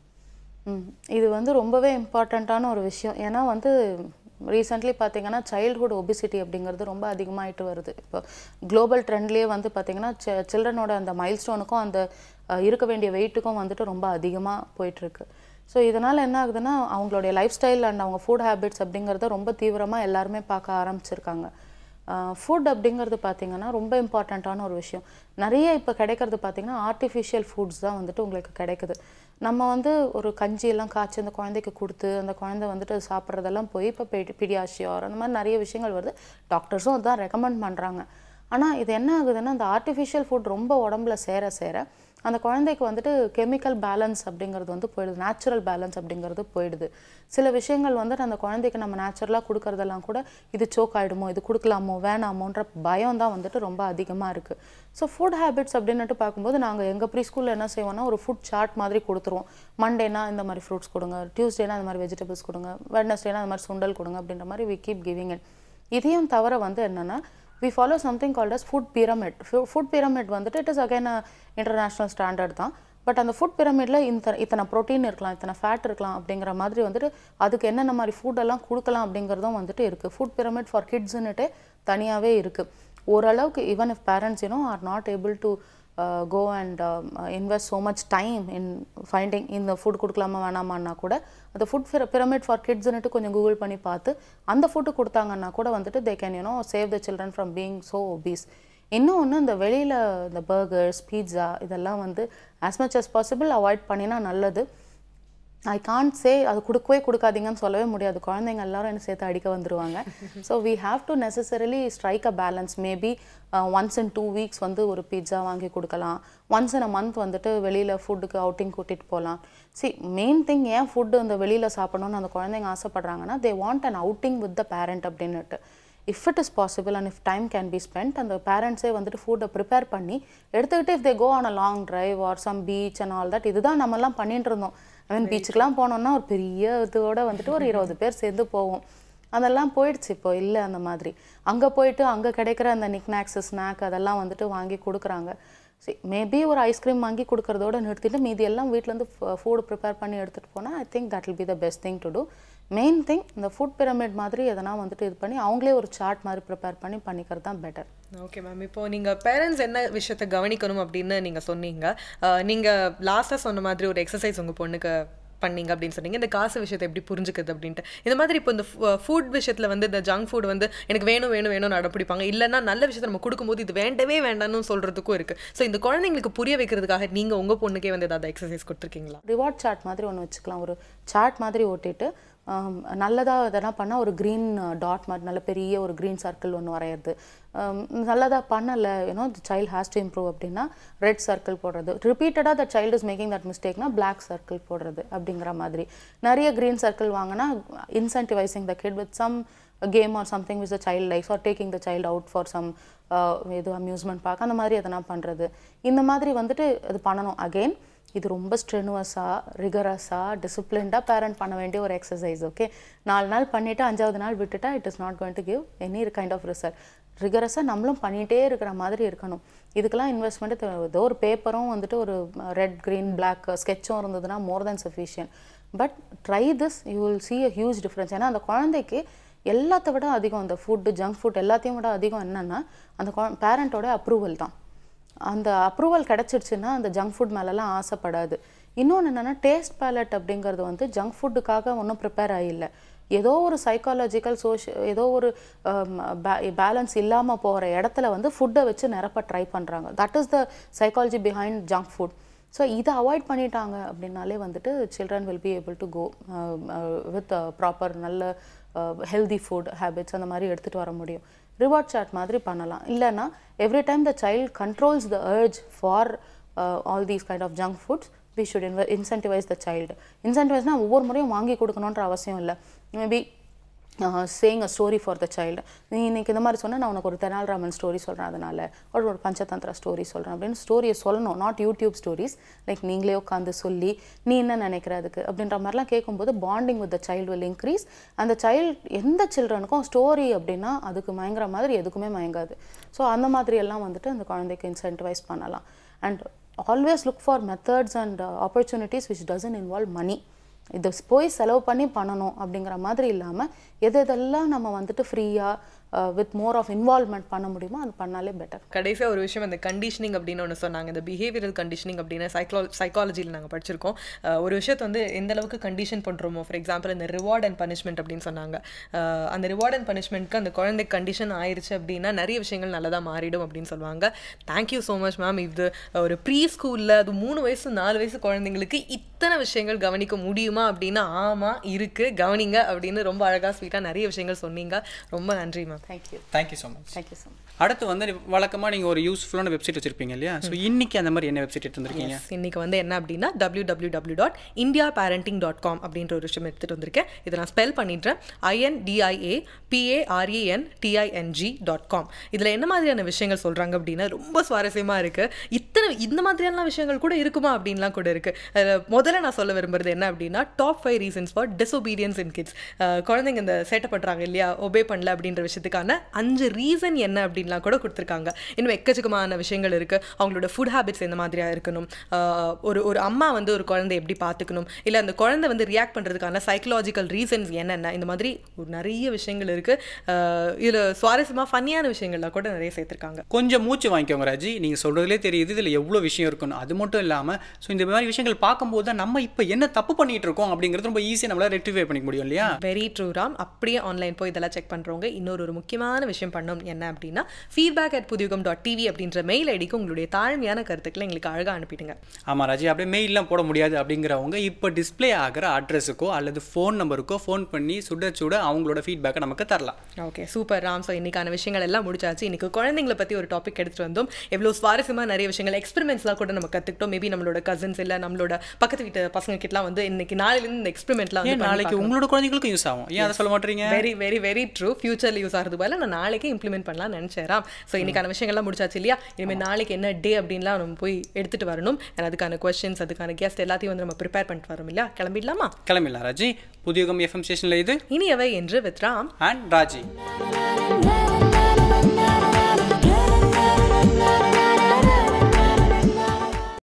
G: இது வந்து ரொம்பவே இம்பார்ட்டண்ட்டான ஒரு விஷயம். ஏன்னா வந்து ரீசெண்ட்லி பார்த்தீங்கன்னா சைல்ட்ஹுட் ஒபிசிட்டி அப்படிங்கிறது ரொம்ப அதிகமாகிட்டு வருது. இப்போ குளோபல் ட்ரெண்ட்லேயே வந்து பார்த்தீங்கன்னா சில்ட்ரனோட அந்த மைல்ஸ்டோனுக்கும் அந்த இருக்க வேண்டிய வெயிட்டுக்கும் வந்துட்டு ரொம்ப அதிகமாக போயிட்டுருக்கு. ஸோ இதனால் என்ன ஆகுதுன்னா அவங்களுடைய லைஃப் ஸ்டைல் அண்ட் அவங்க ஃபுட் ஹேபிட்ஸ் அப்படிங்கிறத ரொம்ப தீவிரமாக எல்லாருமே பார்க்க ஆரம்பிச்சிருக்காங்க. ஃபுட் அப்படிங்கிறது பார்த்திங்கன்னா ரொம்ப இம்பார்ட்டண்ட்டான ஒரு விஷயம். நிறைய இப்போ கிடைக்கிறது பார்த்திங்கன்னா ஆர்டிஃபிஷியல் ஃபுட்ஸ் தான் வந்துட்டு உங்களுக்கு கிடைக்குது. நம்ம வந்து ஒரு கஞ்சியெல்லாம் காய்ச்சி அந்த குழந்தைக்கு கொடுத்து அந்த குழந்தை வந்துட்டு சாப்பிட்றதெல்லாம் போய் இப்போ பீடியாஷியோர் அந்த மாதிரி நிறைய விஷயங்கள் வருது. டாக்டர்ஸும் அதுதான் ரெக்கமெண்ட் பண்ணுறாங்க. ஆனால் இது என்ன ஆகுதுன்னா அந்த ஆர்டிஃபிஷியல் ஃபுட் ரொம்ப உடம்புல சேர அந்த குழந்தைக்கு வந்துட்டு கெமிக்கல் பேலன்ஸ் அப்படிங்கிறது வந்து போயிடுது, நேச்சுரல் பேலன்ஸ் அப்படிங்கிறது போயிடுது. சில விஷயங்கள் வந்துட்டு அந்த குழந்தைக்கு நம்ம நேச்சுரலாக கொடுக்கறதெல்லாம் கூட இது சோக் ஆகிடுமோ, இது கொடுக்கலாமோ வேணாமோன்ற பயம் தான் வந்துட்டு ரொம்ப அதிகமாக இருக்குது. ஸோ ஃபுட் ஹேபிட்ஸ் அப்படின்னுட்டு பார்க்கும்போது நாங்கள் எங்கள் ப்ரீ ஸ்கூலில் என்ன செய்வோம்னா ஒரு ஃபுட் சார்ட் மாதிரி கொடுத்துருவோம். மண்டேனா இந்த மாதிரி ஃப்ரூட்ஸ் கொடுங்க, டியூஸ்டேனா இந்த மாதிரி வெஜிடபிள்ஸ் கொடுங்க, வெட்னஸ்டேனா இந்த மாதிரி சுண்டல் கொடுங்க அப்படின்ற மாதிரி வி கீப் கிவிங் இட். இதையும் தவிர வந்து என்னென்னா we follow something called as food pyramid. Food pyramid வந்துட்டு it is again a international standard தான். பட் அந்த ஃபுட் பிரமிடில் இத்தனை ப்ரோட்டீன் இருக்கலாம், இத்தனை ஃபேட் இருக்கலாம் அப்படிங்கிற மாதிரி வந்துட்டு அதுக்கு என்னென்ன மாதிரி ஃபுட்டெல்லாம் கொடுக்கலாம் அப்படிங்கிறதும் வந்துட்டு இருக்குது. ஃபுட் பிரமிட் ஃபார் கிட்ஸுன்னுட்டே தனியாகவே இருக்குது. ஓரளவுக்கு even if parents are not able to go and invest so much time in finding இந்த ஃபுட் கொடுக்கலாமா வேணாமான்னா கூட அந்த ஃபுட் pyramid for kidsன்னுட்டு கொஞ்சம் கூகுள் பண்ணி பார்த்து அந்த ஃபுட்டு கொடுத்தாங்கன்னா கூட வந்துட்டு they can save the children from being so obese. இன்னொன்று இந்த வெளியில் இந்த பர்கர்ஸ் பீட்சா இதெல்லாம் வந்து as much as possible avoid பண்ணினா நல்லது. ஐ கான்ட் சே அது கொடுக்காதீங்கன்னு சொல்லவே முடியாது, குழந்தைங்க எல்லாரும் என்ன சேர்த்து அடிக்க வந்துடுவாங்க. So we have to necessarily strike a balance. Maybe once in 2 weeks வந்து ஒரு பீட்சா வாங்கி கொடுக்கலாம், ஒன்ஸ் இன் அ மந்த் வந்துட்டு வெளியில் ஃபுட்டுக்கு அவுட்டிங் கூட்டிகிட்டு போகலாம். மெயின் திங் ஏன் ஃபுட்டு அந்த வெளியில் சாப்பிடணும்னு அந்த குழந்தைங்க ஆசைப்படுறாங்கன்னா they want an outing with the parent அப்படின்னுட்டு. if it is possible and if time can be spent and the parents வந்துட்டு ஃபுட்டை ப்ரிப்பேர் பண்ணி எடுத்துக்கிட்டு if they go on a long drive or some beach and all that, இதுதான் நம்மலாம் பண்ணிட்டு இருந்தோம். பீச்சுக்கெலாம் போனோம்னா ஒரு பெரிய இதோட வந்துட்டு ஒரு 20 பேர் சேர்ந்து போவோம். அதெல்லாம் போயிடுச்சு, இப்போ இல்லை அந்த மாதிரி. அங்கே போயிட்டு அங்கே கிடைக்கிற அந்த நிக்நாக்ஸ் ஸ்நாக் அதெல்லாம் வந்துட்டு வாங்கி கொடுக்குறாங்க. மேபி ஒரு ஐஸ்கிரீம் வாங்கி கொடுக்குறதோட நிறுத்திட்டு மீதி எல்லாம் வீட்டிலேருந்து ஃபுட் ப்ரிப்பேர் பண்ணி எடுத்துகிட்டு போனால் I think that will be the best thing to do. Main thing இந்த ஃபுட் பிரமிட் மாதிரி எதனா வந்துட்டு இது பண்ணி அவங்களே ஒரு சார்ட் மாதிரி ப்ரிப்பேர் பண்ணிக்கிறது தான் பெட்டர்.
B: ஓகே மேம், இப்போது நீங்கள் பேரண்ட்ஸ் என்ன விஷயத்தை கவனிக்கணும் அப்படின்னு நீங்கள் சொன்னீங்க. நீங்கள் லாஸ்ட்டாக சொன்ன மாதிரி ஒரு எக்ஸசைஸ் உங்கள் பொண்ணுக்கு பண்ணீங்க அப்படின்னு சொன்னீங்க, இந்த காசு விஷயத்தை எப்படி புரிஞ்சுக்கிறது அப்படின்ட்டு. இந்த மாதிரி இப்போ இந்த ஃபுட் விஷயத்தில் வந்து இந்த ஜங்க் ஃபுட் வந்து எனக்கு வேணும்னு அடப்பிடிப்பாங்க, இல்லைன்னா நல்ல விஷயத்தை நம்ம கொடுக்கும்போது இது வேண்டவே வேண்டாம்னு சொல்கிறதுக்கும் இருக்குது. ஸோ இந்த குழந்தைங்களுக்கு புரிய வைக்கிறதுக்காக நீங்கள் உங்கள் பொண்ணுக்கே வந்து ஏதாவது எக்ஸசைஸ் கொடுத்துருக்கீங்களா?
G: ரிவார்ட் சார்ட் மாதிரி ஒன்று வச்சுக்கலாம், ஒரு சார்ட் மாதிரி ஓட்டிட்டு நல்லதாக இதெல்லாம் பண்ணால் ஒரு க்ரீன் டாட் மாதிரி நல்ல பெரிய ஒரு க்ரீன் சர்க்கிள் ஒன்று வரையிறது. நல்லதாக பண்ணலை the child has to improve அப்படின்னா ரெட் சர்க்கிள் போடுறது. ரிப்பீட்டடாக the child is making that மிஸ்டேக்னா பிளாக் சர்க்கிள் போடுறது அப்படிங்கிற மாதிரி. நிறைய க்ரீன் சர்க்கிள் வாங்கினா incentivising the kid with some game or something with the child likes or taking the child out for some இது அம்யூஸ்மெண்ட் பார்க்க அந்த மாதிரி எதனா பண்ணுறது. இந்த மாதிரி வந்துட்டு இது பண்ணணும். அகெயின் இது ரொம்ப ஸ்ட்ரெனுவஸாக ரிகரஸாக டிசிப்ளின்டாக பேரண்ட் பண்ண வேண்டிய ஒரு எக்ஸசைஸ். ஓகே, 4 நாள் பண்ணிவிட்டு 5வது நாள் விட்டுட்டா it is not going to give any kind of result. ரிகரஸாக நம்மளும் பண்ணிகிட்டே இருக்கிற மாதிரி இருக்கணும். இதுக்கெல்லாம் இன்வெஸ்ட்மெண்ட்டு ஏதோ ஒரு பேப்பரும் வந்துட்டு ஒரு ரெட் க்ரீன் பிளாக் ஸ்கெட்சும் இருந்ததுன்னா more than sufficient. But try this, you will see a huge difference. ஏன்னா அந்த குழந்தைக்கு எல்லாத்த விட அதிகம் அந்த ஃபுட்டு ஜங்க் ஃபுட் எல்லாத்தையும் விட அதிகம் என்னென்னா அந்த பேரண்ட்டோட அப்ரூவல் தான். அந்த அப்ரூவல் கிடச்சிடுச்சுன்னா அந்த ஜங்க் ஃபுட் மேலெலாம் ஆசைப்படாது. இன்னொன்று என்னென்னா டேஸ்ட் பேலட் அப்படிங்கிறது வந்து ஜங்க் ஃபுட்டுக்காக ஒன்றும் ப்ரிப்பேர் ஆகில்லை. ஏதோ ஒரு சைக்காலஜிக்கல் ஏதோ ஒரு பேலன்ஸ் இல்லாமல் போகிற இடத்துல வந்து ஃபுட்டை வச்சு நிரப்ப ட்ரை பண்ணுறாங்க. That is the psychology behind junk food. So இதை அவாய்ட் பண்ணிட்டாங்க அப்படின்னாலே வந்துட்டு children will be able to go with proper நல்ல ஹெல்தி ஃபுட் ஹேபிட்ஸ் அந்த மாதிரி எடுத்துகிட்டு வர முடியும். ரிவார்ட் சார்ட் மாதிரி பண்ணலாம். இல்லைன்னா every time the child controls the urge for all these kind of junk foods we should incentivize the child. Incentivize ஒவ்வொரு முறையும் வாங்கி கொடுக்கணுன்ற அவசியம் இல்லை. Maybe saying a story for the child. நீ இன்னைக்கு இந்த மாதிரி சொன்னால் நான் உனக்கு ஒரு தெனாலிராமன் ஸ்டோரி சொல்கிறேன், அதனால் ஒரு பஞ்சதந்திர ஸ்டோரி சொல்கிறேன் அப்படின்னு ஸ்டோரியை சொல்லணும். நாட் யூடியூப் ஸ்டோரிஸ் லைக் நீங்களே உட்காந்து சொல்லி நீ என்ன நினைக்கிறதுக்கு அப்படின்ற மாதிரிலாம் கேட்கும்போது bonding with the child will increase. அந்த சைல்டு எந்த சில்ட்ரனுக்கும் ஸ்டோரி அப்படின்னா அதுக்கு மயங்குற மாதிரி எதுக்குமே மயங்காது. ஸோ அந்த மாதிரி எல்லாம் வந்துட்டு அந்த குழந்தைக்கு இன்சென்டிவைஸ் பண்ணலாம். And always look for methods and opportunities which doesn't involve money. இதை போய் செலவு பண்ணி பண்ணணும் அப்படிங்கிற மாதிரி இல்லாமல் எதெல்லாம் நம்ம வந்துட்டு ஃப்ரீயாக வித் மோர் ஆஃப் இன்வால்வ்மெண்ட் பண்ண முடியுமோ அது பண்ணாலே பெட்டர்.
B: கடைசியாக ஒரு விஷயம், இந்த கண்டிஷனிங் அப்படின்னு ஒன்று சொன்னாங்க, இந்த பிஹேவியரல் கண்டிஷனிங் அப்படின்னு சைக்காலஜியில் நாங்கள் படிச்சிருக்கோம். ஒரு விஷயத்தை வந்து எந்த அளவுக்கு கண்டிஷன் பண்ணுறோமோ, ஃபார் எக்ஸாம்பிள் இந்த ரிவார்ட் அண்ட் பனிஷ்மெண்ட் அப்படின்னு சொன்னாங்க. அந்த ரிவார்ட் அண்ட் பனிஷ்மெண்ட்க்கு அந்த குழந்தைக்கு கண்டிஷன் ஆயிடுச்சு அப்படின்னா நிறைய விஷயங்கள் நல்லதாக மாறிடும் அப்படின்னு சொல்லுவாங்க. Thank you so much ma'am. இது ஒரு ப்ரீ ஸ்கூலில் அது 3 வயசு 4 வயசு குழந்தைங்களுக்கு இத்தனை விஷயங்கள் கவனிக்க முடியுமா அப்படின்னா ஆமாம் இருக்குது, கவனிங்க அப்படின்னு ரொம்ப அழகாக ஸ்வீட்டாக நிறைய விஷயங்கள் சொன்னீங்க. ரொம்ப நன்றி மேம்.
A: Thank you so much. அடுத்து வந்து வழக்கமாக நீங்கள் ஒரு யூஸ்ஃபுல்லான வெப்சைட் வச்சுருப்பீங்க இல்லையா? ஸோ இன்னைக்கு அந்த மாதிரி என்ன வெப்சைட் எடுத்துருக்கீங்க?
B: இன்னைக்கு வந்து என்ன அப்படின்னா www.indiaparenting.com அப்படின்ற ஒரு விஷயம் எடுத்துகிட்டு வந்திருக்கேன். இதை நான் ஸ்பெல் பண்ணிடுறேன். INDIAPARENTING.com. இதில் என்ன மாதிரியான விஷயங்கள் சொல்கிறாங்க அப்படின்னா ரொம்ப சுவாரஸ்யமாக இருக்குது. இந்த மாதிரியான விஷயங்கள் கூட இருக்குமா அப்படின்லாம் கூட இருக்குது. முதல்ல நான் சொல்ல விரும்புறது என்ன அப்படின்னா top 5 reasons for disobedience in kids. குழந்தைங்க இந்த சேட்டை பண்ணுறாங்க இல்லையா, ஒபே பண்ணல அப்படின்ற விஷயத்துக்கு வைக்கிறதுக்கான 5 ரீசன் என்ன அப்படின்லாம் கூட கொடுத்துருக்காங்க. இன்னும் எக்கச்சக்கமான விஷயங்கள் இருக்குது. அவங்களோட ஃபுட் ஹேபிட்ஸ் எந்த மாதிரியாக இருக்கணும், ஒரு அம்மா வந்து ஒரு குழந்தை எப்படி பார்த்துக்கணும், இல்லை அந்த குழந்தை வந்து ரியாக்ட் பண்ணுறதுக்கான சைக்கலாஜிக்கல் ரீசன்ஸ் என்னென்ன, இந்த மாதிரி ஒரு நிறைய விஷயங்கள் இருக்குது. இதில் சுவாரஸ்யமாக ஃபன்னியான விஷயங்கள்லாம் கூட நிறைய சேர்த்துருக்காங்க.
A: கொஞ்சம் மூச்சு வாங்கிக்கோங்க ராஜி, நீங்கள் சொல்கிறதுலே தெரியுது இதில் எவ்வளோ விஷயம் இருக்கணும். அது மட்டும் இல்லாமல் ஸோ இந்த மாதிரி விஷயங்கள் பார்க்கும்போது தான் நம்ம இப்போ என்ன தப்பு பண்ணிகிட்டு இருக்கோம் அப்படிங்கிறது ரொம்ப ஈஸியாக நம்மளால் ரெக்டிஃபை பண்ணிக்க முடியும் இல்லையா?
B: Very true Ram. அப்படியே ஆன்லைன் போய் இதெல்லாம் செக் பண்ணுறவங்க இன்னொரு முக்கியமான விஷயம் பண்ணணும். என்ன அப்படின்னா feedback@pudhugam.tv அப்படின்ற மெயில் ஐடிக்கு உங்களுடைய தாழ்மையான கருத்துக்களை எங்களுக்கு அழகாக அனுப்பிடுங்க.
A: ஆமாம் ராஜி, அப்படியே மெயிலெலாம் போட முடியாது அப்படிங்கிறவங்க இப்போ டிஸ்பிளே ஆகிற அட்ரஸுக்கோ அல்லது ஃபோன் நம்பருக்கோ ஃபோன் பண்ணி சுட சுட அவங்களோட ஃபீட்பேக்கை நமக்கு தரலாம்.
B: Okay, super Ram. ஸோ இன்னைக்கான விஷயங்கள் எல்லாம் முடிச்சாச்சு. இன்னைக்கு குழந்தைங்களை பற்றி ஒரு டாபிக் எடுத்துகிட்டு வந்தோம். எவ்வளோ சுவாரஸ்யமாக நிறைய விஷயங்கள் எக்ஸ்பெரிமெண்ட்ஸ்லாம் கூட நம்ம கற்றுக்கிட்டோம். மேபி நம்மளோட கசின்ஸ் இல்லை நம்மளோட பக்கத்து வீட்டு பசங்க கிட்டலாம் வந்து இன்னைக்கு நாளையிலேருந்து இந்த எக்ஸ்பெரிமெண்ட்லாம் வந்து
A: நாளைக்கு உங்களோட குழந்தைங்களுக்கும் யூஸ் ஆகும். ஏன் அதை சொல்ல மாட்டீங்க?
B: Very very very true. ஃபியூச்சரில் யூஸ் ஆகிறது போல நான் நாளைக்கே இம்ப்ளிமெண்ட் பண்ணலாம்னு நினச்சேன். ஸோ இன்னைக்கான விஷயங்கள்லாம் முடிச்சாச்சு இல்லையா? இனிமேல் நாளைக்கு என்ன டே அப்படின்லாம் நம்ம போய் எடுத்துகிட்டு வரணும். அதுக்கான கொஸ்டின்ஸ், அதுக்கான கெஸ்ட் எல்லாத்தையும் வந்து நம்ம ப்ரிப்பேர் பண்ணிட்டு வரோம் இல்லையா? கிளம்பிடலாமா?
A: கிளம்பிடலாம் ராஜி. புதியுகம் FM ஸ்டேஷனில் இது
B: இனியவை என்று வித் ராம்
A: அண்ட் ராஜி.